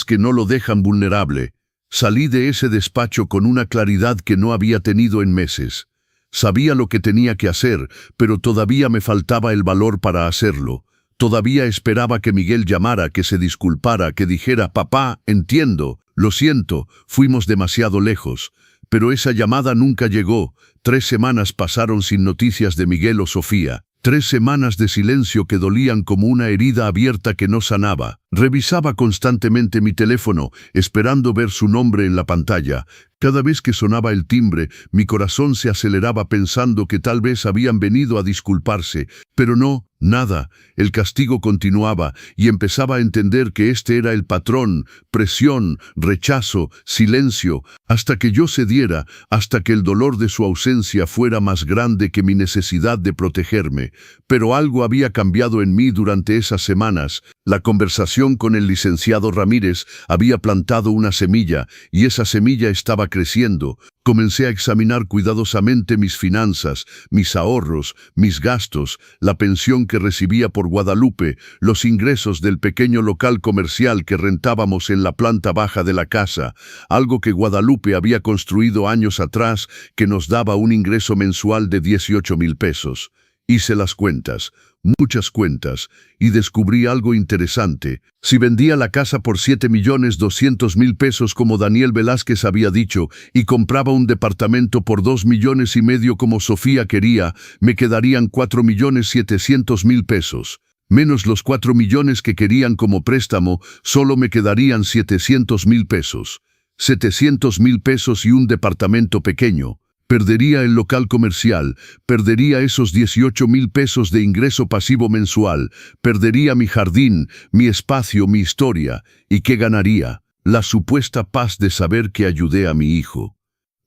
que no lo dejan vulnerable. Salí de ese despacho con una claridad que no había tenido en meses. Sabía lo que tenía que hacer, pero todavía me faltaba el valor para hacerlo. Todavía esperaba que Miguel llamara, que se disculpara, que dijera, papá, entiendo, lo siento, fuimos demasiado lejos. Pero esa llamada nunca llegó. 3 semanas pasaron sin noticias de Miguel o Sofía. 3 semanas de silencio que dolían como una herida abierta que no sanaba. Revisaba constantemente mi teléfono, esperando ver su nombre en la pantalla. Cada vez que sonaba el timbre, mi corazón se aceleraba pensando que tal vez habían venido a disculparse. Pero no, nada. El castigo continuaba y empezaba a entender que este era el patrón: presión, rechazo, silencio, hasta que yo cediera, hasta que el dolor de su ausencia fuera más grande que mi necesidad de protegerme. Pero algo había cambiado en mí durante esas semanas. La conversación con el licenciado Ramírez había plantado una semilla, y esa semilla estaba creciendo. Comencé a examinar cuidadosamente mis finanzas, mis ahorros, mis gastos, la pensión que recibía por Guadalupe, los ingresos del pequeño local comercial que rentábamos en la planta baja de la casa, algo que Guadalupe había construido años atrás que nos daba un ingreso mensual de 18,000 pesos. Hice las cuentas, muchas cuentas, y descubrí algo interesante. Si vendía la casa por 7,200,000 pesos como Daniel Velázquez había dicho, y compraba un departamento por 2,5 millones como Sofía quería, me quedarían 4,700,000 pesos. Menos los 4 millones que querían como préstamo, solo me quedarían 700,000 pesos. 700,000 pesos y un departamento pequeño. Perdería el local comercial, perdería esos 18,000 pesos de ingreso pasivo mensual, perdería mi jardín, mi espacio, mi historia. ¿Y qué ganaría? La supuesta paz de saber que ayudé a mi hijo.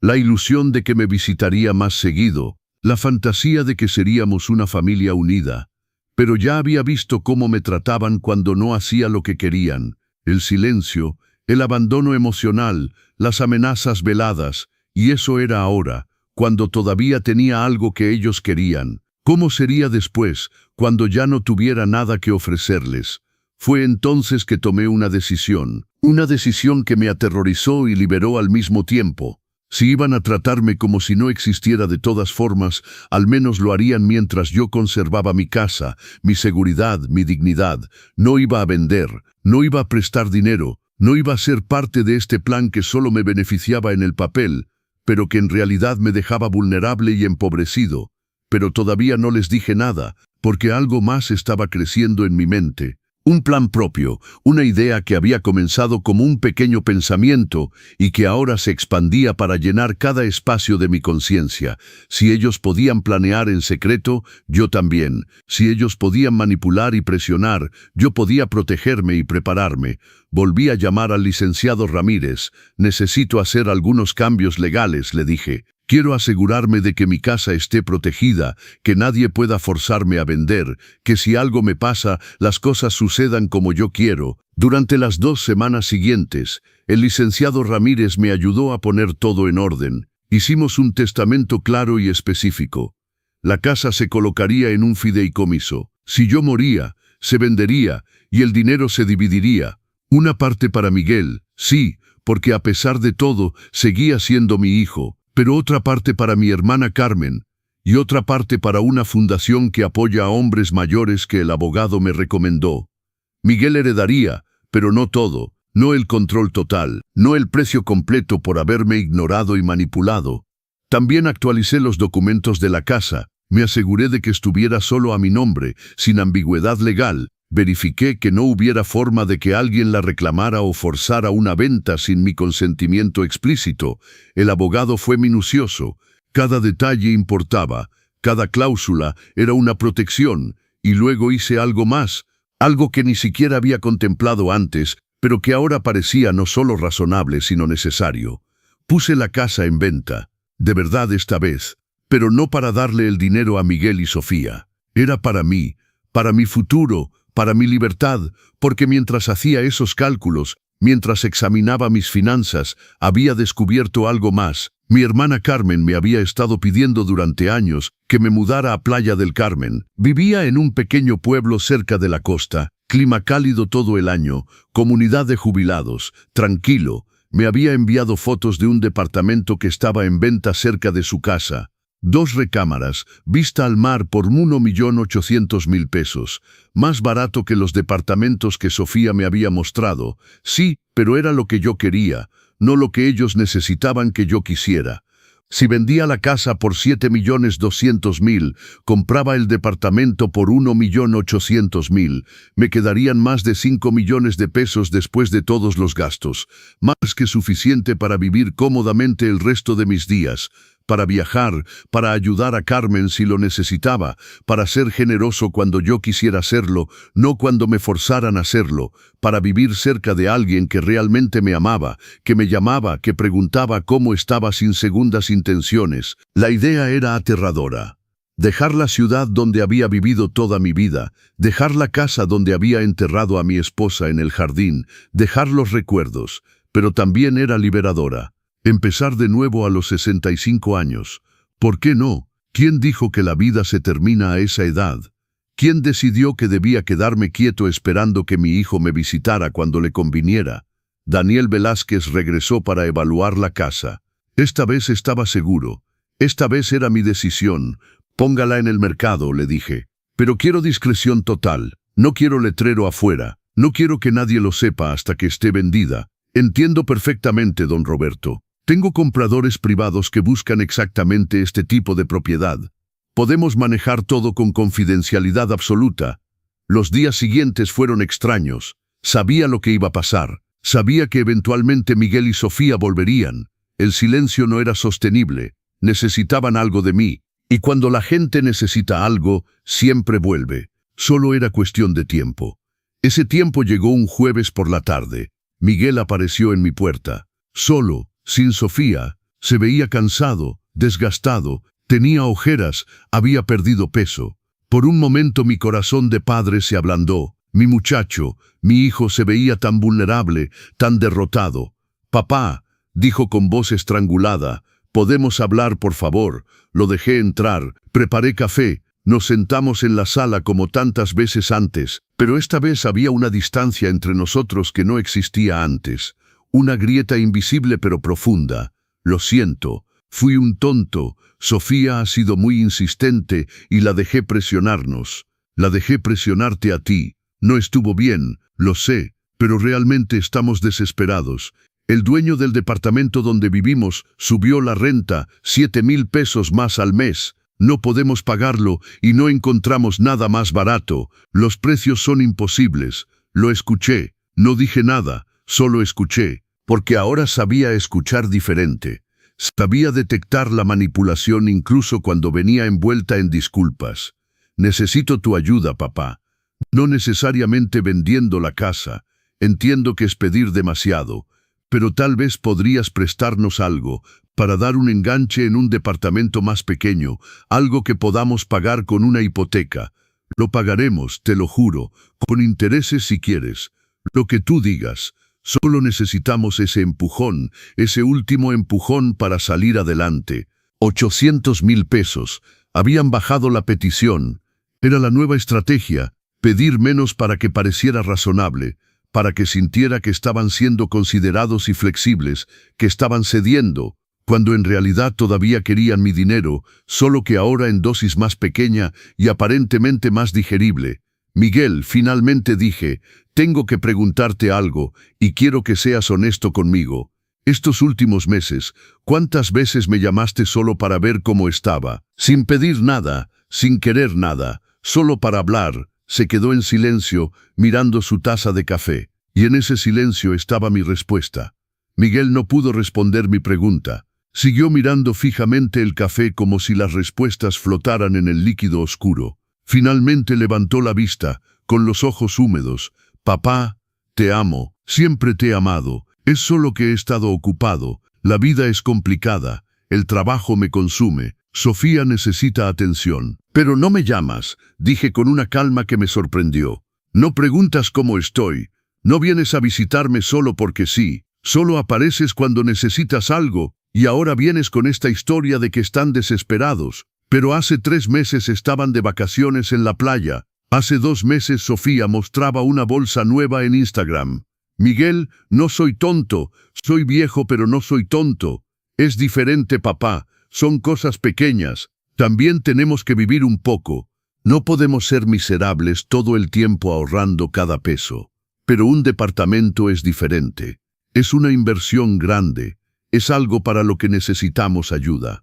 La ilusión de que me visitaría más seguido. La fantasía de que seríamos una familia unida. Pero ya había visto cómo me trataban cuando no hacía lo que querían. El silencio, el abandono emocional, las amenazas veladas. Y eso era ahora, cuando todavía tenía algo que ellos querían. ¿Cómo sería después, cuando ya no tuviera nada que ofrecerles? Fue entonces que tomé una decisión que me aterrorizó y liberó al mismo tiempo. Si iban a tratarme como si no existiera de todas formas, al menos lo harían mientras yo conservaba mi casa, mi seguridad, mi dignidad. No iba a vender, no iba a prestar dinero, no iba a ser parte de este plan que solo me beneficiaba en el papel, pero que en realidad me dejaba vulnerable y empobrecido. Pero todavía no les dije nada, porque algo más estaba creciendo en mi mente. Un plan propio, una idea que había comenzado como un pequeño pensamiento y que ahora se expandía para llenar cada espacio de mi conciencia. Si ellos podían planear en secreto, yo también. Si ellos podían manipular y presionar, yo podía protegerme y prepararme. Volví a llamar al licenciado Ramírez. Necesito hacer algunos cambios legales, le dije. Quiero asegurarme de que mi casa esté protegida, que nadie pueda forzarme a vender, que si algo me pasa, las cosas sucedan como yo quiero. Durante las 2 semanas siguientes, el licenciado Ramírez me ayudó a poner todo en orden. Hicimos un testamento claro y específico. La casa se colocaría en un fideicomiso. Si yo moría, se vendería y el dinero se dividiría. Una parte para Miguel, sí, porque a pesar de todo, seguía siendo mi hijo. Pero otra parte para mi hermana Carmen, y otra parte para una fundación que apoya a hombres mayores que el abogado me recomendó. Miguel heredaría, pero no todo, no el control total, no el precio completo por haberme ignorado y manipulado. También actualicé los documentos de la casa, me aseguré de que estuviera solo a mi nombre, sin ambigüedad legal. Verifiqué que no hubiera forma de que alguien la reclamara o forzara una venta sin mi consentimiento explícito. El abogado fue minucioso. Cada detalle importaba, cada cláusula era una protección, y luego hice algo más, algo que ni siquiera había contemplado antes, pero que ahora parecía no solo razonable sino necesario. Puse la casa en venta, de verdad esta vez, pero no para darle el dinero a Miguel y Sofía. Era para mí, para mi futuro, para mi libertad, porque mientras hacía esos cálculos, mientras examinaba mis finanzas, había descubierto algo más. Mi hermana Carmen me había estado pidiendo durante años que me mudara a Playa del Carmen. Vivía en un pequeño pueblo cerca de la costa, clima cálido todo el año, comunidad de jubilados, tranquilo. Me había enviado fotos de un departamento que estaba en venta cerca de su casa. 2 recámaras, vista al mar por 1.800.000 pesos, más barato que los departamentos que Sofía me había mostrado. Sí, pero era lo que yo quería, no lo que ellos necesitaban que yo quisiera. Si vendía la casa por 7.200.000, compraba el departamento por 1.800.000, me quedarían más de 5 millones de pesos después de todos los gastos, más que suficiente para vivir cómodamente el resto de mis días, para viajar, para ayudar a Carmen si lo necesitaba, para ser generoso cuando yo quisiera serlo, no cuando me forzaran a hacerlo, para vivir cerca de alguien que realmente me amaba, que me llamaba, que preguntaba cómo estaba sin segundas intenciones. La idea era aterradora. Dejar la ciudad donde había vivido toda mi vida, dejar la casa donde había enterrado a mi esposa en el jardín, dejar los recuerdos, pero también era liberadora. Empezar de nuevo a los 65 años. ¿Por qué no? ¿Quién dijo que la vida se termina a esa edad? ¿Quién decidió que debía quedarme quieto esperando que mi hijo me visitara cuando le conviniera? Daniel Velázquez regresó para evaluar la casa. Esta vez estaba seguro. Esta vez era mi decisión. Póngala en el mercado, le dije. Pero quiero discreción total. No quiero letrero afuera. No quiero que nadie lo sepa hasta que esté vendida. Entiendo perfectamente, don Roberto. Tengo compradores privados que buscan exactamente este tipo de propiedad. Podemos manejar todo con confidencialidad absoluta. Los días siguientes fueron extraños. Sabía lo que iba a pasar. Sabía que eventualmente Miguel y Sofía volverían. El silencio no era sostenible. Necesitaban algo de mí. Y cuando la gente necesita algo, siempre vuelve. Solo era cuestión de tiempo. Ese tiempo llegó un jueves por la tarde. Miguel apareció en mi puerta. Solo, sin Sofía, se veía cansado, desgastado, tenía ojeras, había perdido peso. Por un momento mi corazón de padre se ablandó. Mi muchacho, mi hijo se veía tan vulnerable, tan derrotado. «Papá», dijo con voz estrangulada, «¿podemos hablar, por favor?» Lo dejé entrar, preparé café, Nos sentamos en la sala como tantas veces antes, pero esta vez había una distancia entre nosotros que no existía antes. Una grieta invisible pero profunda. Lo siento, fui un tonto. Sofía ha sido muy insistente y la dejé presionarnos. La dejé presionarte a ti. No estuvo bien, lo sé, pero realmente estamos desesperados. El dueño del departamento donde vivimos subió la renta 7,000 pesos más al mes. No podemos pagarlo y no encontramos nada más barato. Los precios son imposibles. Lo escuché. No dije nada, solo escuché. Porque ahora sabía escuchar diferente. Sabía detectar la manipulación incluso cuando venía envuelta en disculpas. Necesito tu ayuda, papá. No necesariamente vendiendo la casa. Entiendo que es pedir demasiado. Pero tal vez podrías prestarnos algo para dar un enganche en un departamento más pequeño, algo que podamos pagar con una hipoteca. Lo pagaremos, te lo juro, con intereses si quieres. Lo que tú digas. Solo necesitamos ese empujón, ese último empujón para salir adelante. 800,000 pesos. Habían bajado la petición. Era la nueva estrategia, pedir menos para que pareciera razonable, para que sintiera que estaban siendo considerados y flexibles, que estaban cediendo, cuando en realidad todavía querían mi dinero, solo que ahora en dosis más pequeña y aparentemente más digerible. Miguel, finalmente dije, tengo que preguntarte algo y quiero que seas honesto conmigo. Estos últimos meses, ¿cuántas veces me llamaste solo para ver cómo estaba? Sin pedir nada, sin querer nada, solo para hablar. Se quedó en silencio, mirando su taza de café, y en ese silencio estaba mi respuesta. Miguel no pudo responder mi pregunta. Siguió mirando fijamente el café como si las respuestas flotaran en el líquido oscuro. Finalmente levantó la vista, con los ojos húmedos. Papá, te amo, siempre te he amado, es solo que he estado ocupado, la vida es complicada, el trabajo me consume. Sofía necesita atención. Pero no me llamas, dije con una calma que me sorprendió. No preguntas cómo estoy. No vienes a visitarme solo porque sí. Solo apareces cuando necesitas algo, y ahora vienes con esta historia de que están desesperados. Pero hace 3 meses estaban de vacaciones en la playa. Hace 2 meses Sofía mostraba una bolsa nueva en Instagram. Miguel, no soy tonto. Soy viejo pero no soy tonto. Es diferente, papá. Son cosas pequeñas. También tenemos que vivir un poco. No podemos ser miserables todo el tiempo ahorrando cada peso. Pero un departamento es diferente. Es una inversión grande. Es algo para lo que necesitamos ayuda.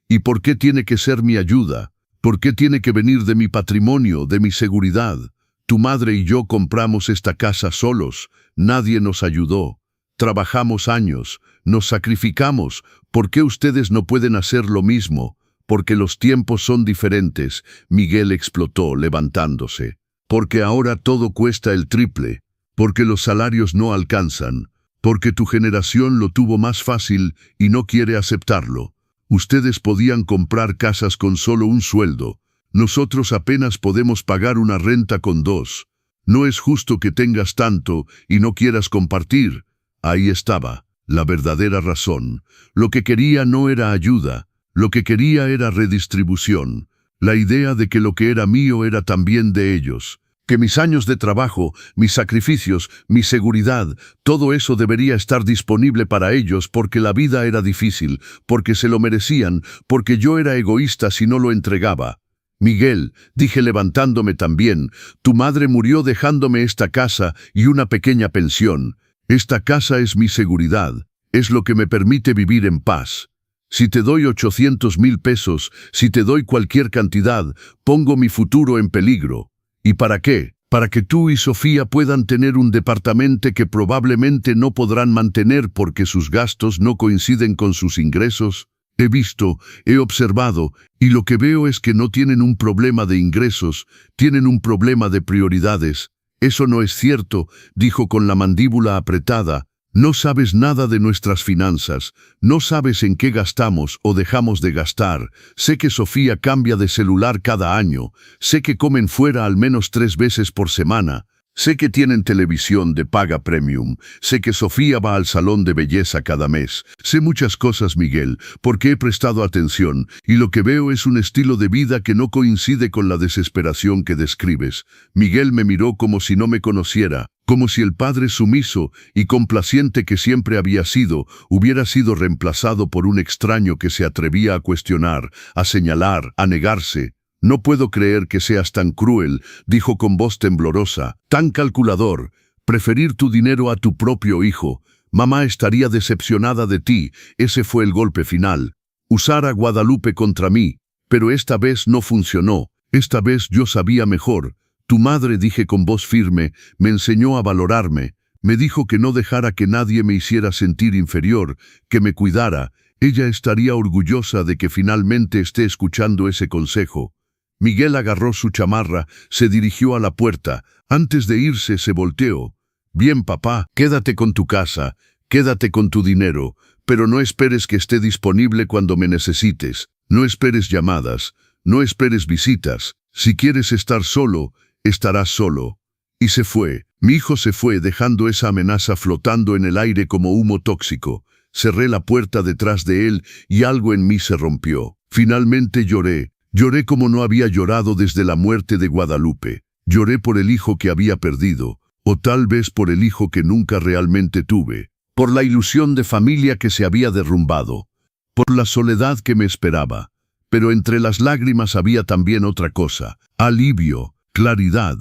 ¿Y por qué tiene que ser mi ayuda? ¿Por qué tiene que venir de mi patrimonio, de mi seguridad? Tu madre y yo compramos esta casa solos. Nadie nos ayudó. Trabajamos años. Nos sacrificamos. ¿Por qué ustedes no pueden hacer lo mismo? Porque los tiempos son diferentes. Miguel explotó, levantándose. Porque ahora todo cuesta el triple. Porque los salarios no alcanzan. Porque tu generación lo tuvo más fácil y no quiere aceptarlo. Ustedes podían comprar casas con solo un sueldo. Nosotros apenas podemos pagar una renta con 2. No es justo que tengas tanto y no quieras compartir. Ahí estaba, la verdadera razón. Lo que quería no era ayuda. Lo que quería era redistribución. La idea de que lo que era mío era también de ellos. Que mis años de trabajo, mis sacrificios, mi seguridad, todo eso debería estar disponible para ellos porque la vida era difícil, porque se lo merecían, porque yo era egoísta si no lo entregaba. Miguel, dije levantándome también, tu madre murió dejándome esta casa y una pequeña pensión. Esta casa es mi seguridad, es lo que me permite vivir en paz. Si te doy 800,000 pesos, si te doy cualquier cantidad, pongo mi futuro en peligro. ¿Y para qué? Para que tú y Sofía puedan tener un departamento que probablemente no podrán mantener porque sus gastos no coinciden con sus ingresos. He visto, he observado, y lo que veo es que no tienen un problema de ingresos, tienen un problema de prioridades. Eso no es cierto, dijo con la mandíbula apretada. No sabes nada de nuestras finanzas, no sabes en qué gastamos o dejamos de gastar. Sé que Sofía cambia de celular cada año, sé que comen fuera al menos 3 veces por semana, Sé que tienen televisión de paga premium, sé que Sofía va al salón de belleza cada mes. Sé muchas cosas, Miguel, porque he prestado atención, y lo que veo es un estilo de vida que no coincide con la desesperación que describes. Miguel me miró como si no me conociera, como si el padre sumiso y complaciente que siempre había sido, hubiera sido reemplazado por un extraño que se atrevía a cuestionar, a señalar, a negarse. «No puedo creer que seas tan cruel», dijo con voz temblorosa, «tan calculador. Preferir tu dinero a tu propio hijo. Mamá estaría decepcionada de ti». Ese fue el golpe final. Usar a Guadalupe contra mí. Pero esta vez no funcionó. Esta vez yo sabía mejor. Tu madre, dije con voz firme, me enseñó a valorarme. Me dijo que no dejara que nadie me hiciera sentir inferior, que me cuidara. Ella estaría orgullosa de que finalmente esté escuchando ese consejo. Miguel agarró su chamarra, se dirigió a la puerta. Antes de irse, se volteó. «Bien, papá, quédate con tu casa, quédate con tu dinero, pero no esperes que esté disponible cuando me necesites. No esperes llamadas, no esperes visitas. Si quieres estar solo, estarás solo». Y se fue. Mi hijo se fue, dejando esa amenaza flotando en el aire como humo tóxico. Cerré la puerta detrás de él y algo en mí se rompió. Finalmente lloré. Lloré como no había llorado desde la muerte de Guadalupe. Lloré por el hijo que había perdido, o tal vez por el hijo que nunca realmente tuve, por la ilusión de familia que se había derrumbado, por la soledad que me esperaba. Pero entre las lágrimas había también otra cosa: alivio, claridad,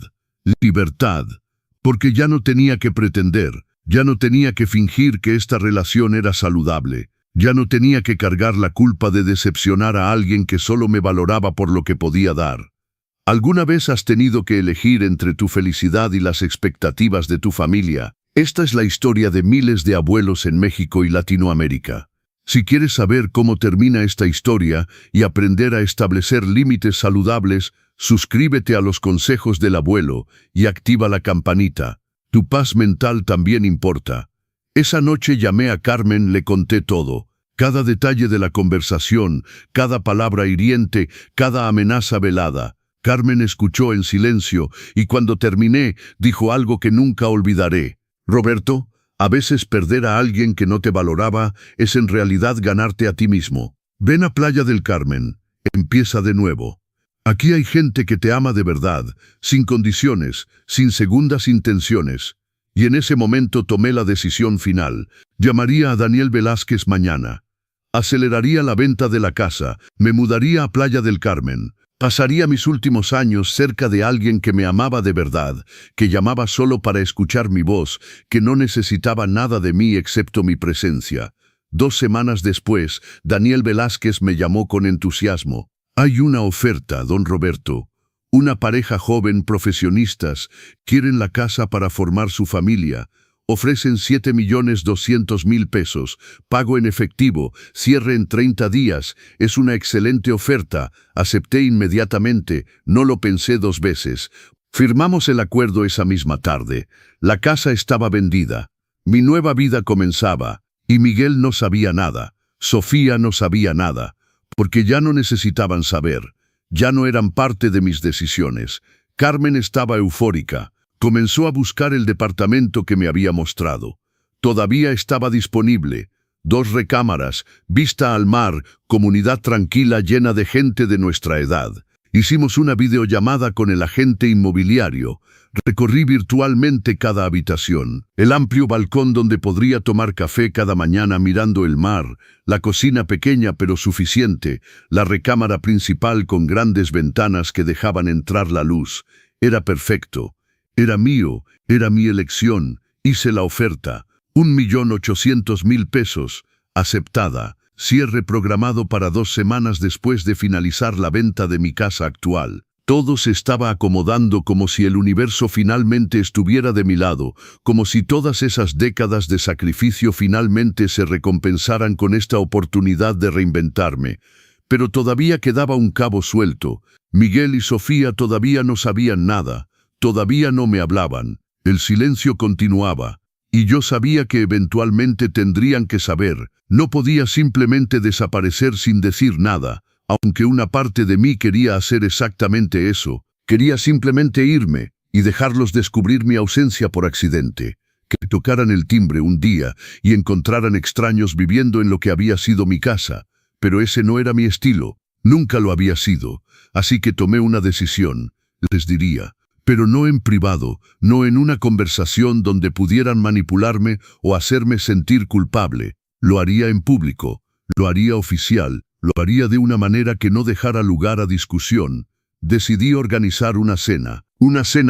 libertad, porque ya no tenía que pretender, ya no tenía que fingir que esta relación era saludable. Ya no tenía que cargar la culpa de decepcionar a alguien que solo me valoraba por lo que podía dar. ¿Alguna vez has tenido que elegir entre tu felicidad y las expectativas de tu familia? Esta es la historia de miles de abuelos en México y Latinoamérica. Si quieres saber cómo termina esta historia y aprender a establecer límites saludables, suscríbete a los consejos del abuelo y activa la campanita. Tu paz mental también importa. Esa noche llamé a Carmen, le conté todo. Cada detalle de la conversación, cada palabra hiriente, cada amenaza velada. Carmen escuchó en silencio y cuando terminé, dijo algo que nunca olvidaré. «Roberto, a veces perder a alguien que no te valoraba es en realidad ganarte a ti mismo. Ven a Playa del Carmen. Empieza de nuevo. Aquí hay gente que te ama de verdad, sin condiciones, sin segundas intenciones». Y en ese momento tomé la decisión final. Llamaría a Daniel Velázquez mañana. Aceleraría la venta de la casa, me mudaría a Playa del Carmen. Pasaría mis últimos años cerca de alguien que me amaba de verdad, que llamaba solo para escuchar mi voz, que no necesitaba nada de mí excepto mi presencia. 2 semanas después, Daniel Velázquez me llamó con entusiasmo. «Hay una oferta, don Roberto. Una pareja joven, profesionistas, quieren la casa para formar su familia. Ofrecen 7.200.000 pesos, pago en efectivo, cierre en 30 días. Es una excelente oferta». Acepté inmediatamente, no lo pensé 2 veces. Firmamos el acuerdo esa misma tarde. La casa estaba vendida. Mi nueva vida comenzaba, y Miguel no sabía nada. Sofía no sabía nada, porque ya no necesitaban saber. Ya no eran parte de mis decisiones. Carmen estaba eufórica. Comenzó a buscar el departamento que me había mostrado. Todavía estaba disponible. 2 recámaras, vista al mar, comunidad tranquila llena de gente de nuestra edad. Hicimos una videollamada con el agente inmobiliario. Recorrí virtualmente cada habitación, el amplio balcón donde podría tomar café cada mañana mirando el mar, la cocina pequeña pero suficiente, la recámara principal con grandes ventanas que dejaban entrar la luz. Era perfecto. Era mío, era mi elección. Hice la oferta. 1.800.000 pesos. Aceptada. Cierre programado para 2 semanas después de finalizar la venta de mi casa actual. Todo se estaba acomodando como si el universo finalmente estuviera de mi lado, como si todas esas décadas de sacrificio finalmente se recompensaran con esta oportunidad de reinventarme. Pero todavía quedaba un cabo suelto. Miguel y Sofía todavía no sabían nada, todavía no me hablaban. El silencio continuaba, y yo sabía que eventualmente tendrían que saber. No podía simplemente desaparecer sin decir nada. Aunque una parte de mí quería hacer exactamente eso, quería simplemente irme y dejarlos descubrir mi ausencia por accidente. Que tocaran el timbre un día y encontraran extraños viviendo en lo que había sido mi casa. Pero ese no era mi estilo, nunca lo había sido, así que tomé una decisión, les diría, pero no en privado, no en una conversación donde pudieran manipularme o hacerme sentir culpable. Lo haría en público, lo haría oficial, lo haría de una manera que no dejara lugar a discusión. Decidí organizar una cena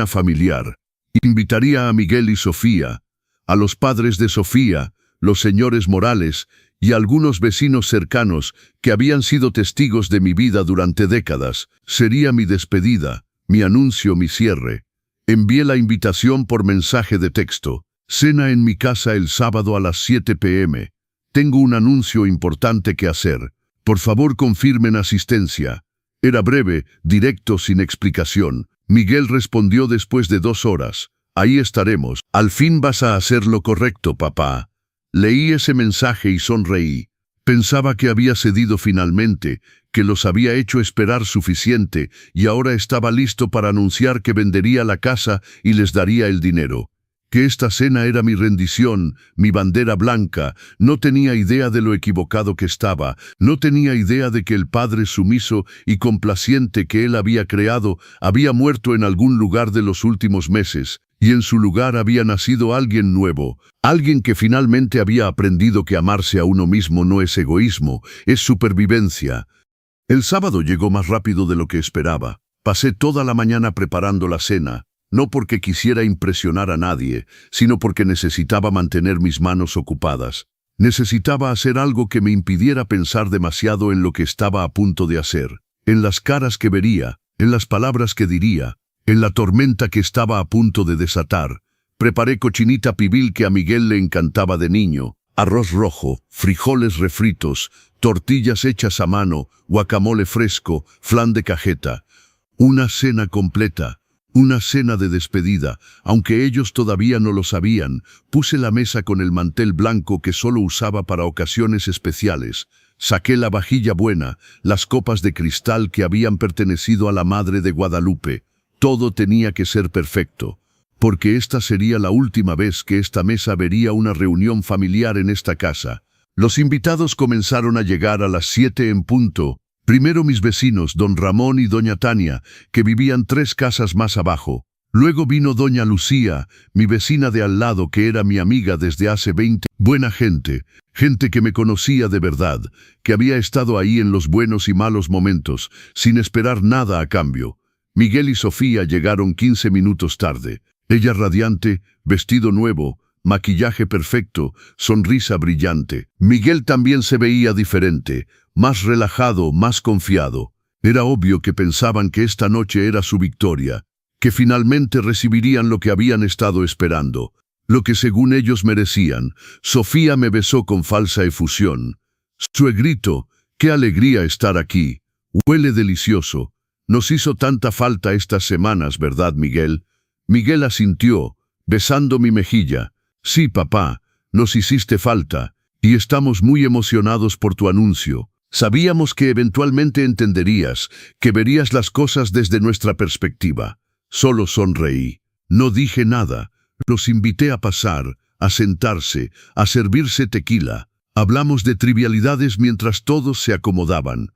familiar. Invitaría a Miguel y Sofía, a los padres de Sofía, los señores Morales y a algunos vecinos cercanos que habían sido testigos de mi vida durante décadas. Sería mi despedida, mi anuncio, mi cierre. Envié la invitación por mensaje de texto. Cena en mi casa el sábado a las 7 p.m. Tengo un anuncio importante que hacer. Por favor, confirmen asistencia. Era breve, directo, sin explicación. Miguel respondió después de 2 horas. Ahí estaremos. Al fin vas a hacer lo correcto, papá. Leí ese mensaje y sonreí. Pensaba que había cedido finalmente, que los había hecho esperar suficiente y ahora estaba listo para anunciar que vendería la casa y les daría el dinero. Que esta cena era mi rendición, mi bandera blanca. No tenía idea de lo equivocado que estaba, no tenía idea de que el padre sumiso y complaciente que él había creado había muerto en algún lugar de los últimos meses, y en su lugar había nacido alguien nuevo, alguien que finalmente había aprendido que amarse a uno mismo no es egoísmo, es supervivencia. El sábado llegó más rápido de lo que esperaba. Pasé toda la mañana preparando la cena. No porque quisiera impresionar a nadie, sino porque necesitaba mantener mis manos ocupadas. Necesitaba hacer algo que me impidiera pensar demasiado en lo que estaba a punto de hacer, en las caras que vería, en las palabras que diría, en la tormenta que estaba a punto de desatar. Preparé cochinita pibil que a Miguel le encantaba de niño, arroz rojo, frijoles refritos, tortillas hechas a mano, guacamole fresco, flan de cajeta. Una cena completa. Una cena de despedida, aunque ellos todavía no lo sabían. Puse la mesa con el mantel blanco que solo usaba para ocasiones especiales. Saqué la vajilla buena, las copas de cristal que habían pertenecido a la Madre de Guadalupe. Todo tenía que ser perfecto, porque esta sería la última vez que esta mesa vería una reunión familiar en esta casa. Los invitados comenzaron a llegar a las 7 en punto. Primero mis vecinos, don Ramón y doña Tania, que vivían 3 casas más abajo. Luego vino doña Lucía, mi vecina de al lado que era mi amiga desde hace 20. Buena gente, gente que me conocía de verdad, que había estado ahí en los buenos y malos momentos, sin esperar nada a cambio. Miguel y Sofía llegaron 15 minutos tarde. Ella radiante, vestido nuevo, maquillaje perfecto, sonrisa brillante. Miguel también se veía diferente, más relajado, más confiado. Era obvio que pensaban que esta noche era su victoria, que finalmente recibirían lo que habían estado esperando, lo que según ellos merecían. Sofía me besó con falsa efusión. Suegrito, qué alegría estar aquí. Huele delicioso. Nos hizo tanta falta estas semanas, ¿verdad, Miguel? Miguel asintió, besando mi mejilla. Sí, papá, nos hiciste falta, y estamos muy emocionados por tu anuncio. Sabíamos que eventualmente entenderías, que verías las cosas desde nuestra perspectiva. Solo sonreí. No dije nada. Los invité a pasar, a sentarse, a servirse tequila. Hablamos de trivialidades mientras todos se acomodaban.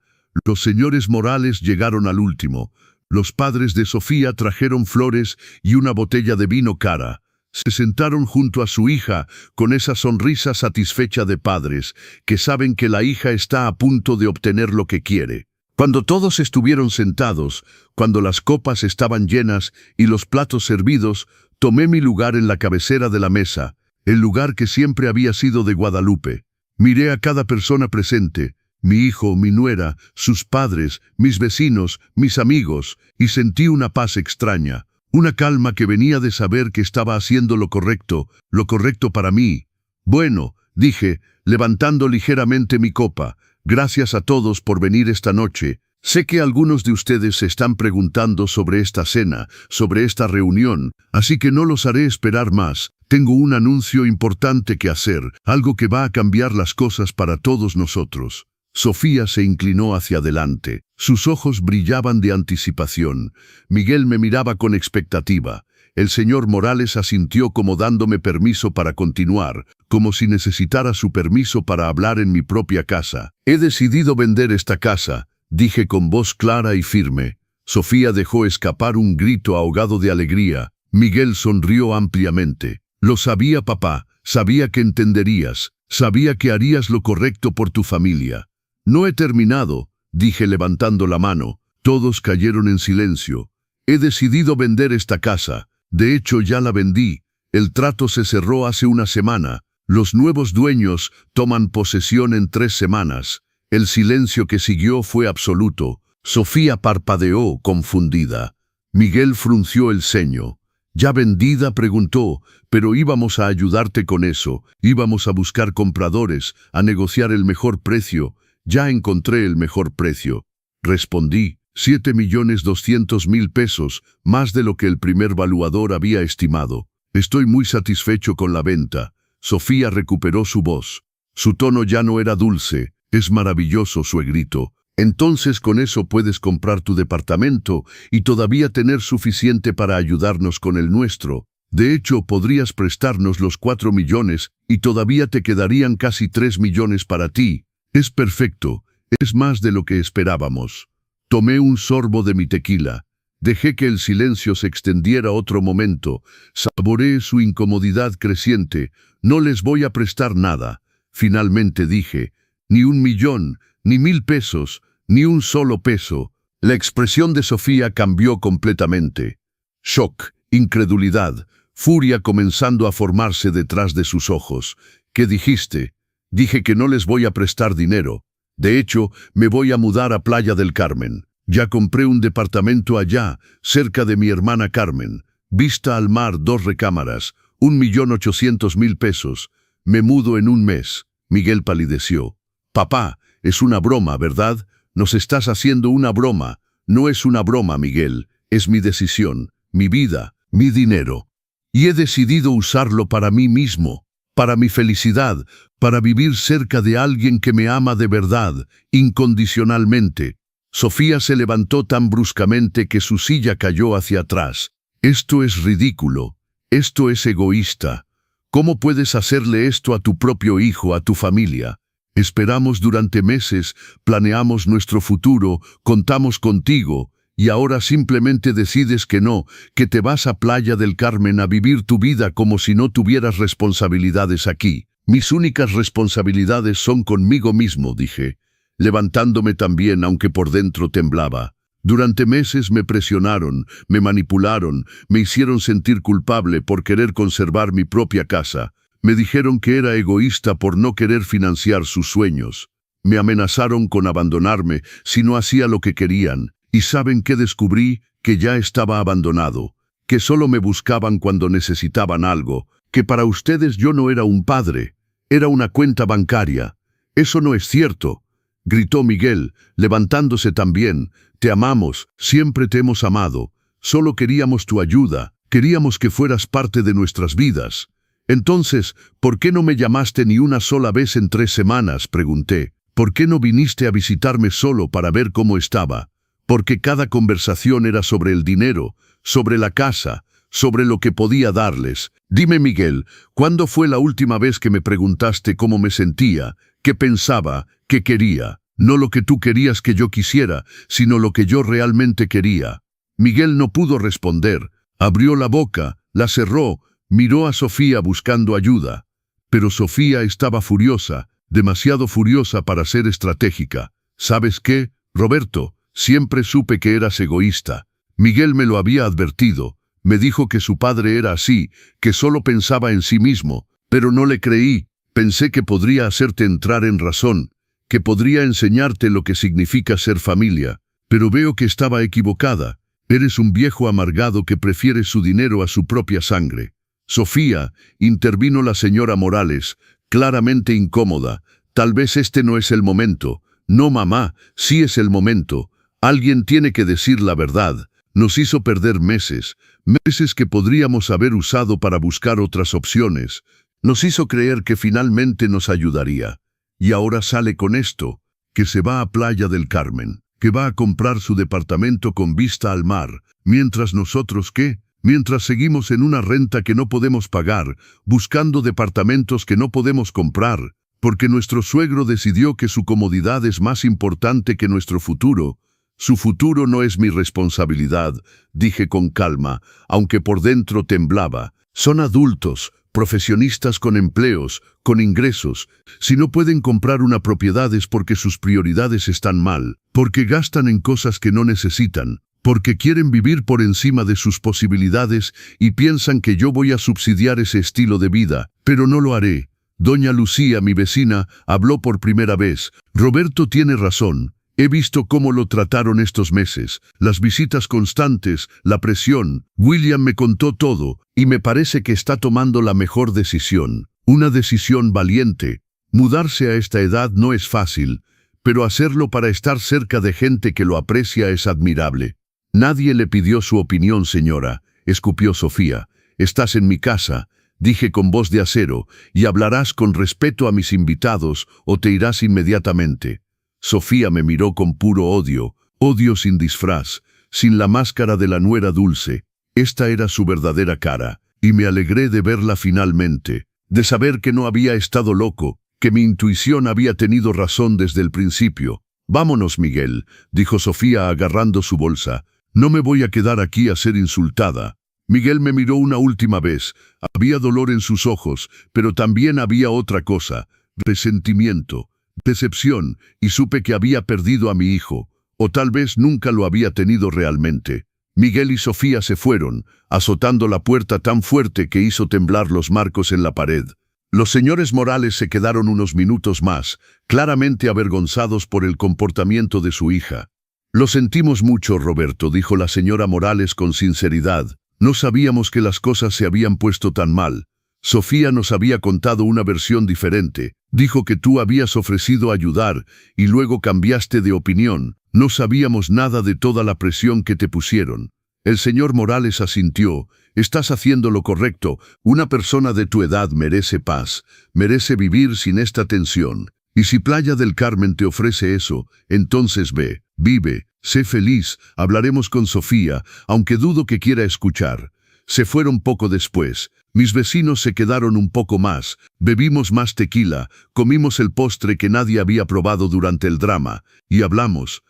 Los señores Morales llegaron al último. Los padres de Sofía trajeron flores y una botella de vino cara. Se sentaron junto a su hija con esa sonrisa satisfecha de padres que saben que la hija está a punto de obtener lo que quiere. Cuando todos estuvieron sentados, cuando las copas estaban llenas y los platos servidos, tomé mi lugar en la cabecera de la mesa, el lugar que siempre había sido de Guadalupe. Miré a cada persona presente, mi hijo, mi nuera, sus padres, mis vecinos, mis amigos, y sentí una paz extraña. Una calma que venía de saber que estaba haciendo lo correcto para mí. Bueno, dije, levantando ligeramente mi copa, gracias a todos por venir esta noche. Sé que algunos de ustedes se están preguntando sobre esta cena, sobre esta reunión, así que no los haré esperar más. Tengo un anuncio importante que hacer, algo que va a cambiar las cosas para todos nosotros. Sofía se inclinó hacia adelante. Sus ojos brillaban de anticipación. Miguel me miraba con expectativa. El señor Morales asintió como dándome permiso para continuar, como si necesitara su permiso para hablar en mi propia casa. He decidido vender esta casa, dije con voz clara y firme. Sofía dejó escapar un grito ahogado de alegría. Miguel sonrió ampliamente. Lo sabía, papá, sabía que entenderías, sabía que harías lo correcto por tu familia. No he terminado, dije levantando la mano. Todos cayeron en silencio. He decidido vender esta casa. De hecho, ya la vendí. El trato se cerró hace una semana. Los nuevos dueños toman posesión en 3 semanas. El silencio que siguió fue absoluto. Sofía parpadeó, confundida. Miguel frunció el ceño. ¿Ya vendida?, preguntó. Pero íbamos a ayudarte con eso. Íbamos a buscar compradores, a negociar el mejor precio. Ya encontré el mejor precio. Respondí. 7.200.000 pesos, más de lo que el primer valuador había estimado. Estoy muy satisfecho con la venta. Sofía recuperó su voz. Su tono ya no era dulce. Es maravilloso, suegrito. Entonces con eso puedes comprar tu departamento y todavía tener suficiente para ayudarnos con el nuestro. De hecho, podrías prestarnos los 4 millones y todavía te quedarían casi 3 millones para ti. Es perfecto. Es más de lo que esperábamos. Tomé un sorbo de mi tequila. Dejé que el silencio se extendiera otro momento. Saboreé su incomodidad creciente. No les voy a prestar nada. Finalmente dije, ni 1 millón, ni 1.000 pesos, ni un solo peso. La expresión de Sofía cambió completamente. Shock, incredulidad, furia comenzando a formarse detrás de sus ojos. ¿Qué dijiste? Dije que no les voy a prestar dinero. De hecho, me voy a mudar a Playa del Carmen. Ya compré un departamento allá, cerca de mi hermana Carmen. Vista al mar, 2 recámaras, 1.800.000 pesos. Me mudo en 1 mes. Miguel palideció. Papá, es una broma, ¿verdad? Nos estás haciendo una broma. No es una broma, Miguel. Es mi decisión, mi vida, mi dinero. Y he decidido usarlo para mí mismo, para mi felicidad, para vivir cerca de alguien que me ama de verdad, incondicionalmente. Sofía se levantó tan bruscamente que su silla cayó hacia atrás. Esto es ridículo. Esto es egoísta. ¿Cómo puedes hacerle esto a tu propio hijo, a tu familia? Esperamos durante meses, planeamos nuestro futuro, contamos contigo, y ahora simplemente decides que no, que te vas a Playa del Carmen a vivir tu vida como si no tuvieras responsabilidades aquí. Mis únicas responsabilidades son conmigo mismo, dije, levantándome también, aunque por dentro temblaba. Durante meses me presionaron, me manipularon, me hicieron sentir culpable por querer conservar mi propia casa. Me dijeron que era egoísta por no querer financiar sus sueños. Me amenazaron con abandonarme si no hacía lo que querían. ¿Y saben qué descubrí? Que ya estaba abandonado, que solo me buscaban cuando necesitaban algo, que para ustedes yo no era un padre, era una cuenta bancaria. Eso no es cierto, gritó Miguel, levantándose también. Te amamos, siempre te hemos amado. Solo queríamos tu ayuda, queríamos que fueras parte de nuestras vidas. Entonces, ¿por qué no me llamaste ni una sola vez en 3 semanas? Pregunté. ¿Por qué no viniste a visitarme solo para ver cómo estaba? Porque cada conversación era sobre el dinero, sobre la casa, sobre lo que podía darles. Dime, Miguel, ¿cuándo fue la última vez que me preguntaste cómo me sentía, qué pensaba, qué quería? No lo que tú querías que yo quisiera, sino lo que yo realmente quería. Miguel no pudo responder. Abrió la boca, la cerró, miró a Sofía buscando ayuda. Pero Sofía estaba furiosa, demasiado furiosa para ser estratégica. ¿Sabes qué, Roberto? Siempre supe que eras egoísta. Miguel me lo había advertido. Me dijo que su padre era así, que solo pensaba en sí mismo. Pero no le creí. Pensé que podría hacerte entrar en razón, que podría enseñarte lo que significa ser familia. Pero veo que estaba equivocada. Eres un viejo amargado que prefiere su dinero a su propia sangre. Sofía, intervino la señora Morales, claramente incómoda. Tal vez este no es el momento. No, mamá, sí es el momento. Alguien tiene que decir la verdad. Nos hizo perder meses, meses que podríamos haber usado para buscar otras opciones. Nos hizo creer que finalmente nos ayudaría. Y ahora sale con esto, que se va a Playa del Carmen, que va a comprar su departamento con vista al mar, mientras nosotros, ¿qué? mientras seguimos en una renta que no podemos pagar, buscando departamentos que no podemos comprar, porque nuestro suegro decidió que su comodidad es más importante que nuestro futuro. Su futuro no es mi responsabilidad, dije con calma, aunque por dentro temblaba. Son adultos, profesionistas con empleos, con ingresos. Si no pueden comprar una propiedad es porque sus prioridades están mal, porque gastan en cosas que no necesitan, porque quieren vivir por encima de sus posibilidades y piensan que yo voy a subsidiar ese estilo de vida, pero no lo haré. Doña Lucía, mi vecina, habló por primera vez. Roberto tiene razón. He visto cómo lo trataron estos meses, las visitas constantes, la presión. William me contó todo, y me parece que está tomando la mejor decisión. Una decisión valiente. Mudarse a esta edad no es fácil, pero hacerlo para estar cerca de gente que lo aprecia es admirable. Nadie le pidió su opinión, señora, escupió Sofía. Estás en mi casa, dije con voz de acero, y hablarás con respeto a mis invitados o te irás inmediatamente. Sofía me miró con puro odio, odio sin disfraz, sin la máscara de la nuera dulce. Esta era su verdadera cara, y me alegré de verla finalmente, de saber que no había estado loco, que mi intuición había tenido razón desde el principio. Vámonos, Miguel, dijo Sofía agarrando su bolsa. No me voy a quedar aquí a ser insultada. Miguel me miró una última vez. Había dolor en sus ojos, pero también había otra cosa, resentimiento, decepción, y supe que había perdido a mi hijo, o tal vez nunca lo había tenido realmente. Miguel y Sofía se fueron, azotando la puerta tan fuerte que hizo temblar los marcos en la pared. Los señores Morales se quedaron unos minutos más, claramente avergonzados por el comportamiento de su hija. Lo sentimos mucho, Roberto, dijo la señora Morales con sinceridad. No sabíamos que las cosas se habían puesto tan mal. Sofía nos había contado una versión diferente. Dijo que tú habías ofrecido ayudar y luego cambiaste de opinión. No sabíamos nada de toda la presión que te pusieron. El señor Morales asintió. Estás haciendo lo correcto. Una persona de tu edad merece paz, merece vivir sin esta tensión. Y si Playa del Carmen te ofrece eso, entonces ve, vive, sé feliz. Hablaremos con Sofía, aunque dudo que quiera escuchar. Se fueron poco después. Mis vecinos se quedaron un poco más, bebimos más tequila, comimos el postre que nadie había probado durante el drama, y hablamos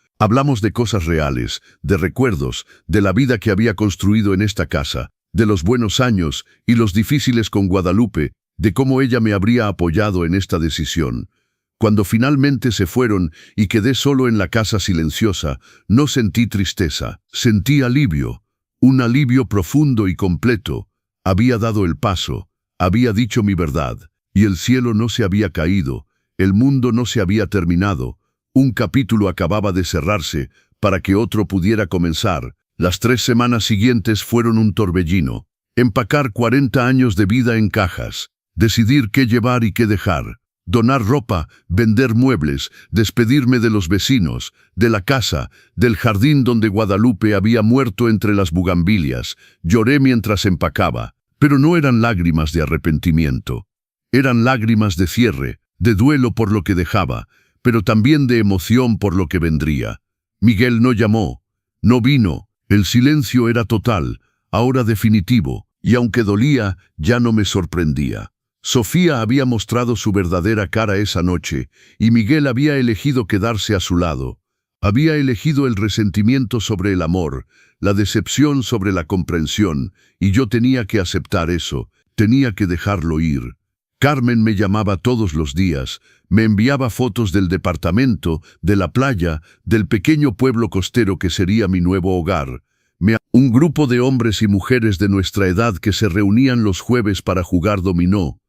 de cosas reales, de recuerdos, de la vida que había construido en esta casa, de los buenos años y los difíciles con Guadalupe, de cómo ella me habría apoyado en esta decisión. Cuando finalmente se fueron y quedé solo en la casa silenciosa, no sentí tristeza, sentí alivio, un alivio profundo y completo. Había dado el paso, había dicho mi verdad, y el cielo no se había caído, el mundo no se había terminado, un capítulo acababa de cerrarse para que otro pudiera comenzar. Las 3 semanas siguientes fueron un torbellino. Empacar 40 años de vida en cajas, decidir qué llevar y qué dejar, donar ropa, vender muebles, despedirme de los vecinos, de la casa, del jardín donde Guadalupe había muerto entre las bugambilias. Lloré mientras empacaba, pero no eran lágrimas de arrepentimiento. Eran lágrimas de cierre, de duelo por lo que dejaba, pero también de emoción por lo que vendría. Miguel no llamó, no vino, el silencio era total, ahora definitivo, y aunque dolía, ya no me sorprendía. Sofía había mostrado su verdadera cara esa noche, y Miguel había elegido quedarse a su lado. Había elegido el resentimiento sobre el amor, la decepción sobre la comprensión, y yo tenía que aceptar eso, tenía que dejarlo ir. Carmen me llamaba todos los días, me enviaba fotos del departamento, de la playa, del pequeño pueblo costero que sería mi nuevo hogar. Un grupo de hombres y mujeres de nuestra edad que se reunían los jueves para jugar dominó,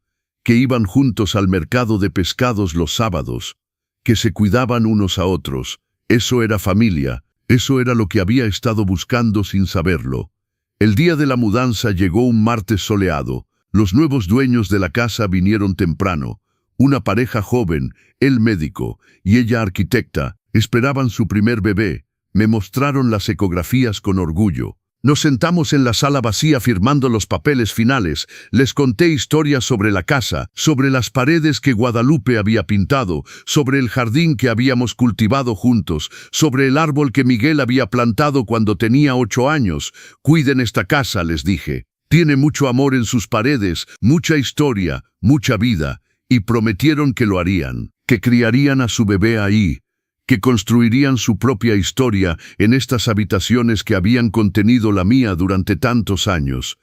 que iban juntos al mercado de pescados los sábados, que se cuidaban unos a otros. Eso era familia, eso era lo que había estado buscando sin saberlo. El día de la mudanza llegó un martes soleado. Los nuevos dueños de la casa vinieron temprano. Una pareja joven, él médico y ella arquitecta, esperaban su primer bebé. Me mostraron las ecografías con orgullo. Nos sentamos en la sala vacía firmando los papeles finales. Les conté historias sobre la casa, sobre las paredes que Guadalupe había pintado, sobre el jardín que habíamos cultivado juntos, sobre el árbol que Miguel había plantado cuando tenía 8 años. Cuiden esta casa, les dije. Tiene mucho amor en sus paredes, mucha historia, mucha vida. Y prometieron que lo harían, que criarían a su bebé ahí, que construirían su propia historia en estas habitaciones que habían contenido la mía durante tantos años.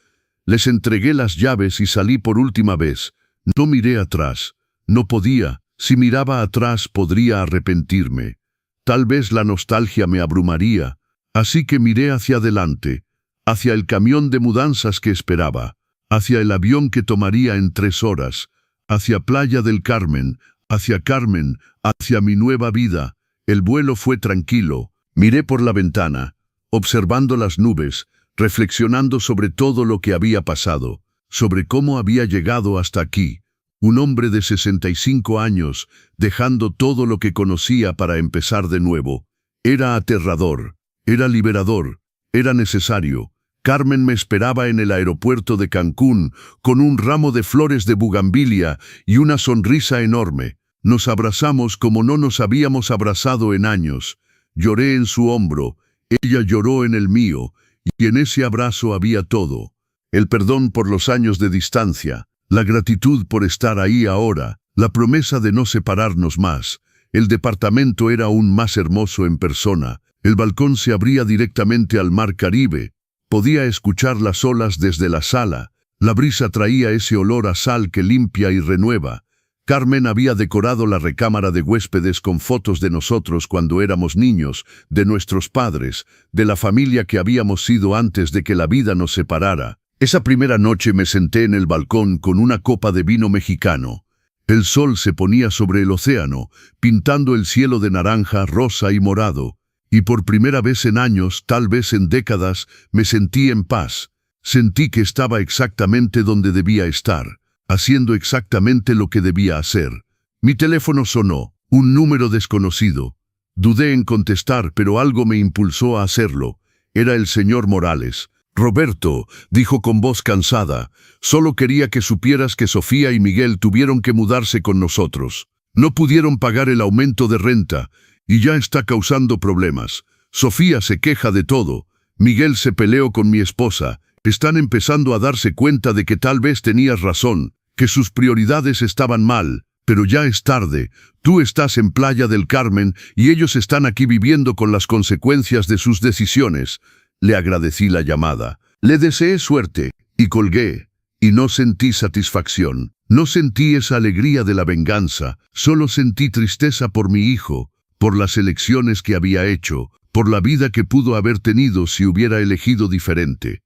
Les entregué las llaves y salí por última vez. No miré atrás. No podía. Si miraba atrás podría arrepentirme. Tal vez la nostalgia me abrumaría. Así que miré hacia adelante, hacia el camión de mudanzas que esperaba, hacia el avión que tomaría en 3 horas, hacia Playa del Carmen, hacia mi nueva vida. El vuelo fue tranquilo. Miré por la ventana, observando las nubes, reflexionando sobre todo lo que había pasado, sobre cómo había llegado hasta aquí. Un hombre de 65 años, dejando todo lo que conocía para empezar de nuevo. Era aterrador, era liberador, era necesario. Carmen me esperaba en el aeropuerto de Cancún, con un ramo de flores de bugambilia y una sonrisa enorme. Nos abrazamos como no nos habíamos abrazado en años. Lloré en su hombro, ella lloró en el mío, y en ese abrazo había todo. El perdón por los años de distancia, la gratitud por estar ahí ahora, la promesa de no separarnos más. El departamento era aún más hermoso en persona. El balcón se abría directamente al mar Caribe. Podía escuchar las olas desde la sala. La brisa traía ese olor a sal que limpia y renueva. Carmen había decorado la recámara de huéspedes con fotos de nosotros cuando éramos niños, de nuestros padres, de la familia que habíamos sido antes de que la vida nos separara. Esa primera noche me senté en el balcón con una copa de vino mexicano. El sol se ponía sobre el océano, pintando el cielo de naranja, rosa y morado. Y por primera vez en años, tal vez en décadas, me sentí en paz. Sentí que estaba exactamente donde debía estar, haciendo exactamente lo que debía hacer. Mi teléfono sonó, un número desconocido. Dudé en contestar, pero algo me impulsó a hacerlo. Era el señor Morales. «Roberto», dijo con voz cansada, «solo quería que supieras que Sofía y Miguel tuvieron que mudarse con nosotros. No pudieron pagar el aumento de renta, y ya está causando problemas. Sofía se queja de todo. Miguel se peleó con mi esposa. Están empezando a darse cuenta de que tal vez tenías razón, que sus prioridades estaban mal, pero ya es tarde. Tú estás en Playa del Carmen y ellos están aquí viviendo con las consecuencias de sus decisiones». Le agradecí la llamada. Le deseé suerte y colgué. Y no sentí satisfacción. No sentí esa alegría de la venganza. Solo sentí tristeza por mi hijo, por las elecciones que había hecho, por la vida que pudo haber tenido si hubiera elegido diferente.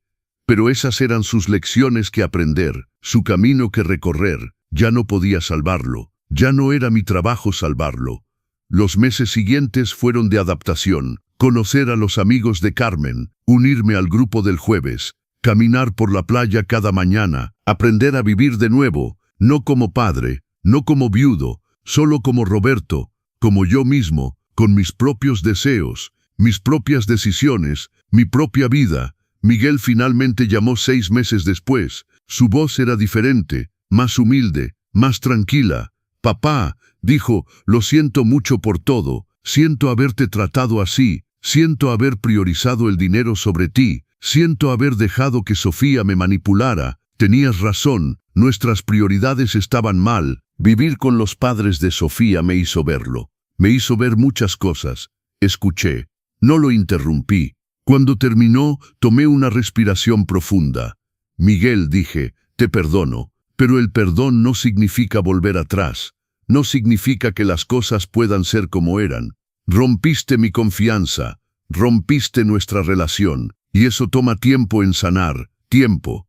Pero esas eran sus lecciones que aprender, su camino que recorrer. Ya no podía salvarlo. Ya no era mi trabajo salvarlo. Los meses siguientes fueron de adaptación. Conocer a los amigos de Carmen, unirme al grupo del jueves, caminar por la playa cada mañana, aprender a vivir de nuevo, no como padre, no como viudo, solo como Roberto, como yo mismo, con mis propios deseos, mis propias decisiones, mi propia vida. Miguel finalmente llamó 6 meses después. Su voz era diferente, más humilde, más tranquila. «Papá», dijo, «lo siento mucho por todo. Siento haberte tratado así. Siento haber priorizado el dinero sobre ti. Siento haber dejado que Sofía me manipulara. Tenías razón, nuestras prioridades estaban mal. Vivir con los padres de Sofía me hizo verlo. Me hizo ver muchas cosas. Escuché. No lo interrumpí. Cuando terminó, tomé una respiración profunda. «Miguel», dije, «te perdono, pero el perdón no significa volver atrás. No significa que las cosas puedan ser como eran. Rompiste mi confianza, rompiste nuestra relación, y eso toma tiempo en sanar, tiempo».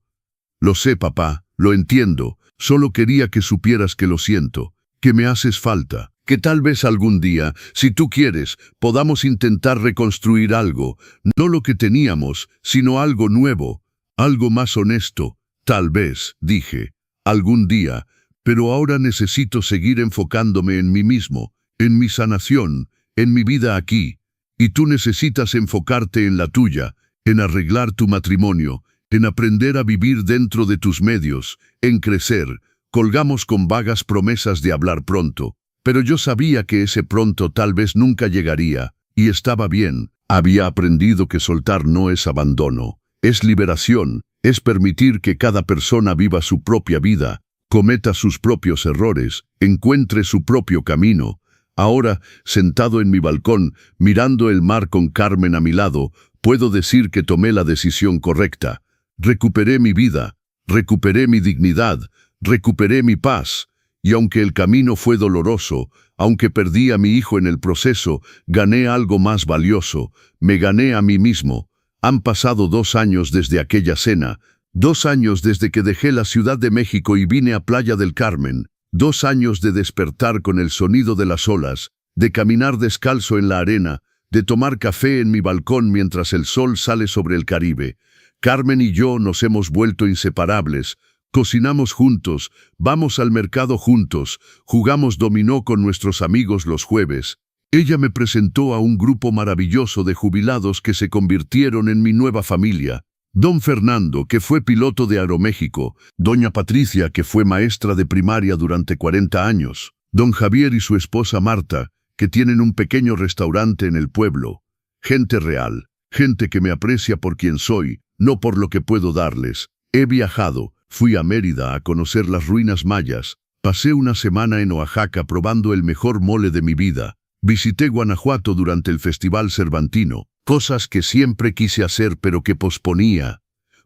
«Lo sé, papá, lo entiendo. Solo quería que supieras que lo siento, que me haces falta, que tal vez algún día, si tú quieres, podamos intentar reconstruir algo, no lo que teníamos, sino algo nuevo, algo más honesto. Tal vez», dije, «algún día, pero ahora necesito seguir enfocándome en mí mismo, en mi sanación, en mi vida aquí, y tú necesitas enfocarte en la tuya, en arreglar tu matrimonio, en aprender a vivir dentro de tus medios, en crecer. Colgamos con vagas promesas de hablar pronto, pero yo sabía que ese pronto tal vez nunca llegaría, y estaba bien. Había aprendido que soltar no es abandono, es liberación, es permitir que cada persona viva su propia vida, cometa sus propios errores, encuentre su propio camino. Ahora, sentado en mi balcón, mirando el mar con Carmen a mi lado, puedo decir que tomé la decisión correcta. Recuperé mi vida, recuperé mi dignidad, recuperé mi paz. Y aunque el camino fue doloroso, aunque perdí a mi hijo en el proceso, gané algo más valioso, me gané a mí mismo. Han pasado 2 años desde aquella cena, 2 años desde que dejé la Ciudad de México y vine a Playa del Carmen, 2 años de despertar con el sonido de las olas, de caminar descalzo en la arena, de tomar café en mi balcón mientras el sol sale sobre el Caribe. Carmen y yo nos hemos vuelto inseparables. Cocinamos juntos, vamos al mercado juntos, jugamos dominó con nuestros amigos los jueves. Ella me presentó a un grupo maravilloso de jubilados que se convirtieron en mi nueva familia. Don Fernando, que fue piloto de Aeroméxico, doña Patricia, que fue maestra de primaria durante 40 años, don Javier y su esposa Marta, que tienen un pequeño restaurante en el pueblo. Gente real, gente que me aprecia por quien soy, no por lo que puedo darles. He viajado. Fui a Mérida a conocer las ruinas mayas, pasé una semana en Oaxaca probando el mejor mole de mi vida, visité Guanajuato durante el Festival Cervantino, cosas que siempre quise hacer pero que posponía,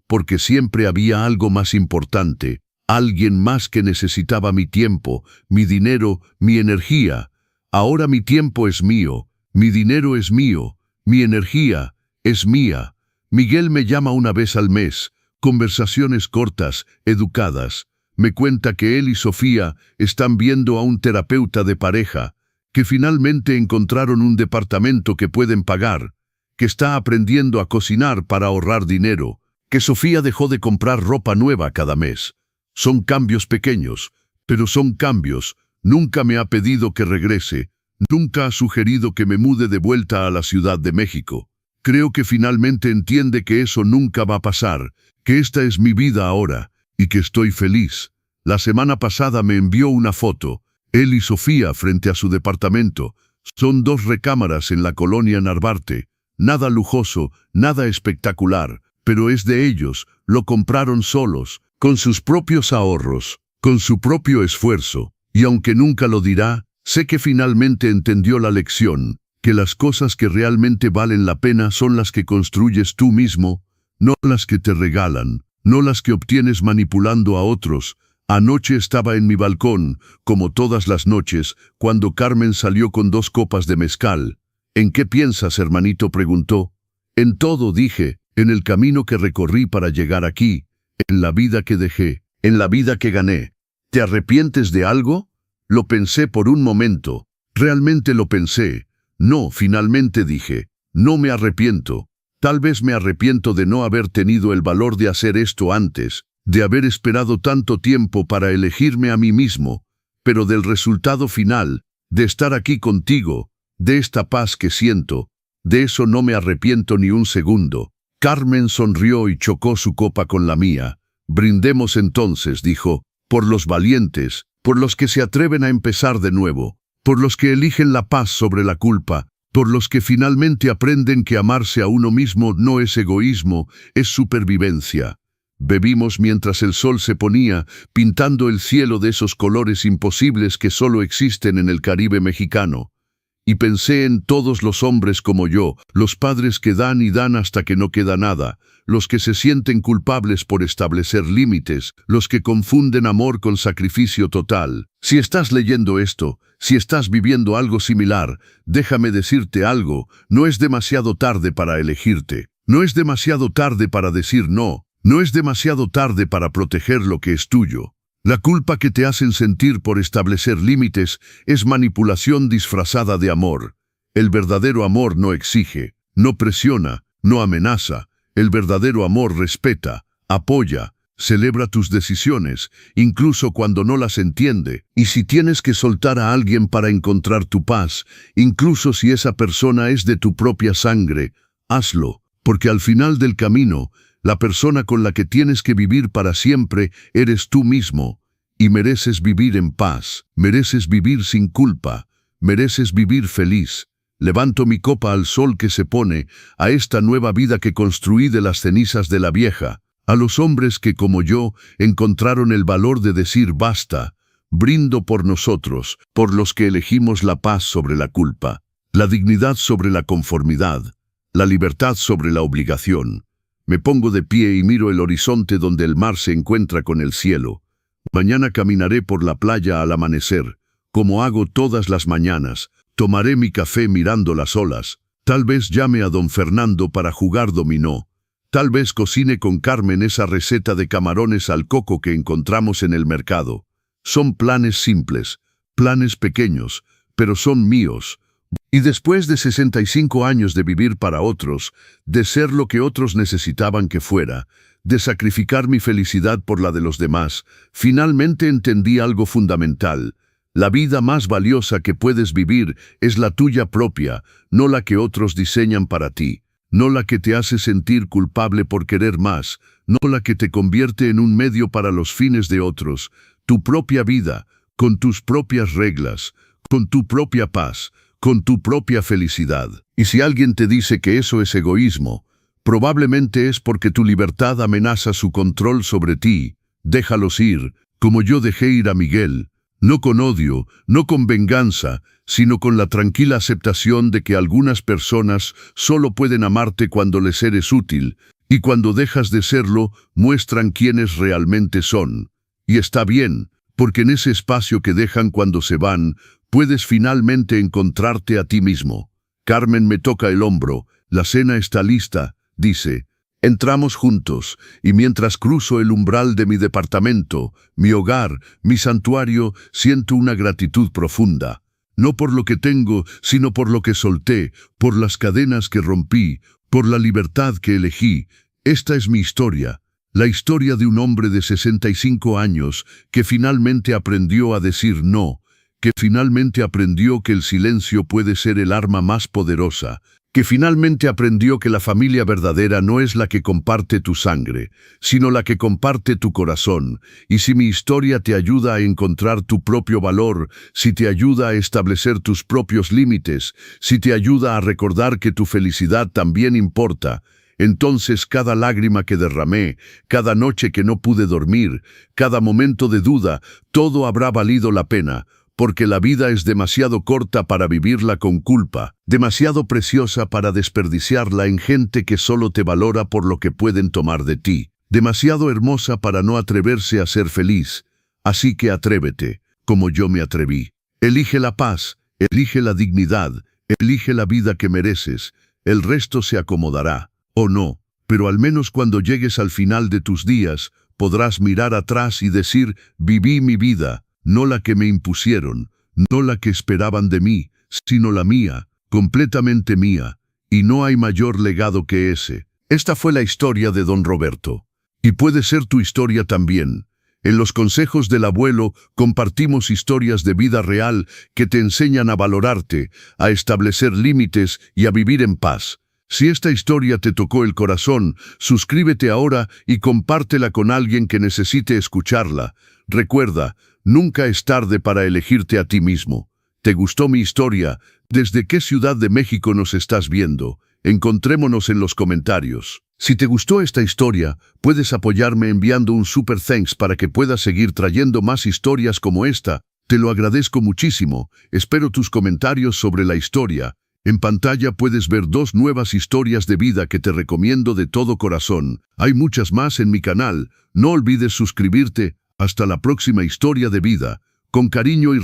porque siempre había algo más importante, alguien más que necesitaba mi tiempo, mi dinero, mi energía. Ahora mi tiempo es mío, mi dinero es mío, mi energía es mía. Miguel me llama una vez al mes. Conversaciones cortas, educadas. Me cuenta que él y Sofía están viendo a un terapeuta de pareja, que finalmente encontraron un departamento que pueden pagar, que está aprendiendo a cocinar para ahorrar dinero, que Sofía dejó de comprar ropa nueva cada mes. Son cambios pequeños, pero son cambios. Nunca me ha pedido que regrese, nunca ha sugerido que me mude de vuelta a la Ciudad de México. Creo que finalmente entiende que eso nunca va a pasar, que esta es mi vida ahora, y que estoy feliz. La semana pasada me envió una foto, él y Sofía frente a su departamento. Son 2 recámaras en la colonia Narvarte. Nada lujoso, nada espectacular, pero es de ellos, lo compraron solos, con sus propios ahorros, con su propio esfuerzo. Y aunque nunca lo dirá, sé que finalmente entendió la lección, que las cosas que realmente valen la pena son las que construyes tú mismo, no las que te regalan, no las que obtienes manipulando a otros. Anoche estaba en mi balcón, como todas las noches, cuando Carmen salió con 2 copas de mezcal. ¿En qué piensas, hermanito?, preguntó. En todo, dije, en el camino que recorrí para llegar aquí, en la vida que dejé, en la vida que gané. ¿Te arrepientes de algo? Lo pensé por un momento. Realmente lo pensé. No, finalmente dije, no me arrepiento. Tal vez me arrepiento de no haber tenido el valor de hacer esto antes, de haber esperado tanto tiempo para elegirme a mí mismo, pero del resultado final, de estar aquí contigo, de esta paz que siento, de eso no me arrepiento ni un segundo. Carmen sonrió y chocó su copa con la mía. Brindemos entonces, dijo, por los valientes, por los que se atreven a empezar de nuevo, por los que eligen la paz sobre la culpa, por los que finalmente aprenden que amarse a uno mismo no es egoísmo, es supervivencia. Bebimos mientras el sol se ponía, pintando el cielo de esos colores imposibles que solo existen en el Caribe mexicano. Y pensé en todos los hombres como yo, los padres que dan y dan hasta que no queda nada, los que se sienten culpables por establecer límites, los que confunden amor con sacrificio total. Si estás leyendo esto, si estás viviendo algo similar, déjame decirte algo, no es demasiado tarde para elegirte, no es demasiado tarde para decir no, no es demasiado tarde para proteger lo que es tuyo. La culpa que te hacen sentir por establecer límites es manipulación disfrazada de amor. El verdadero amor no exige, no presiona, no amenaza. El verdadero amor respeta, apoya, celebra tus decisiones, incluso cuando no las entiende. Y si tienes que soltar a alguien para encontrar tu paz, incluso si esa persona es de tu propia sangre, hazlo, porque al final del camino, la persona con la que tienes que vivir para siempre eres tú mismo, y mereces vivir en paz, mereces vivir sin culpa, mereces vivir feliz. Levanto mi copa al sol que se pone, a esta nueva vida que construí de las cenizas de la vieja, a los hombres que, como yo, encontraron el valor de decir basta. Brindo por nosotros, por los que elegimos la paz sobre la culpa, la dignidad sobre la conformidad, la libertad sobre la obligación. Me pongo de pie y miro el horizonte donde el mar se encuentra con el cielo. Mañana caminaré por la playa al amanecer, como hago todas las mañanas. Tomaré mi café mirando las olas. Tal vez llame a don Fernando para jugar dominó. Tal vez cocine con Carmen esa receta de camarones al coco que encontramos en el mercado. Son planes simples, planes pequeños, pero son míos. Y después de 65 años de vivir para otros, de ser lo que otros necesitaban que fuera, de sacrificar mi felicidad por la de los demás, finalmente entendí algo fundamental. La vida más valiosa que puedes vivir es la tuya propia, no la que otros diseñan para ti, no la que te hace sentir culpable por querer más, no la que te convierte en un medio para los fines de otros. Tu propia vida, con tus propias reglas, con tu propia paz, con tu propia felicidad. Y si alguien te dice que eso es egoísmo, probablemente es porque tu libertad amenaza su control sobre ti. Déjalos ir, como yo dejé ir a Miguel. No con odio, no con venganza, sino con la tranquila aceptación de que algunas personas solo pueden amarte cuando les eres útil, y cuando dejas de serlo, muestran quiénes realmente son. Y está bien, porque en ese espacio que dejan cuando se van, puedes finalmente encontrarte a ti mismo. Carmen me toca el hombro, la cena está lista, dice. Entramos juntos, y mientras cruzo el umbral de mi departamento, mi hogar, mi santuario, siento una gratitud profunda. No por lo que tengo, sino por lo que solté, por las cadenas que rompí, por la libertad que elegí. Esta es mi historia, la historia de un hombre de 65 años que finalmente aprendió a decir no, que finalmente aprendió que el silencio puede ser el arma más poderosa, que finalmente aprendió que la familia verdadera no es la que comparte tu sangre, sino la que comparte tu corazón. Y si mi historia te ayuda a encontrar tu propio valor, si te ayuda a establecer tus propios límites, si te ayuda a recordar que tu felicidad también importa, entonces cada lágrima que derramé, cada noche que no pude dormir, cada momento de duda, todo habrá valido la pena, porque la vida es demasiado corta para vivirla con culpa, demasiado preciosa para desperdiciarla en gente que solo te valora por lo que pueden tomar de ti, demasiado hermosa para no atreverse a ser feliz. Así que atrévete, como yo me atreví. Elige la paz, elige la dignidad, elige la vida que mereces. El resto se acomodará, o no, pero al menos cuando llegues al final de tus días, podrás mirar atrás y decir, viví mi vida. No la que me impusieron, no la que esperaban de mí, sino la mía, completamente mía, y no hay mayor legado que ese. Esta fue la historia de don Roberto. Y puede ser tu historia también. En los consejos del abuelo compartimos historias de vida real que te enseñan a valorarte, a establecer límites y a vivir en paz. Si esta historia te tocó el corazón, suscríbete ahora y compártela con alguien que necesite escucharla. Recuerda, nunca es tarde para elegirte a ti mismo. ¿Te gustó mi historia? ¿Desde qué ciudad de México nos estás viendo? Encontrémonos en los comentarios. Si te gustó esta historia, puedes apoyarme enviando un super thanks para que pueda seguir trayendo más historias como esta. Te lo agradezco muchísimo. Espero tus comentarios sobre la historia. En pantalla puedes ver 2 nuevas historias de vida que te recomiendo de todo corazón. Hay muchas más en mi canal. No olvides suscribirte. Hasta la próxima historia de vida. Con cariño y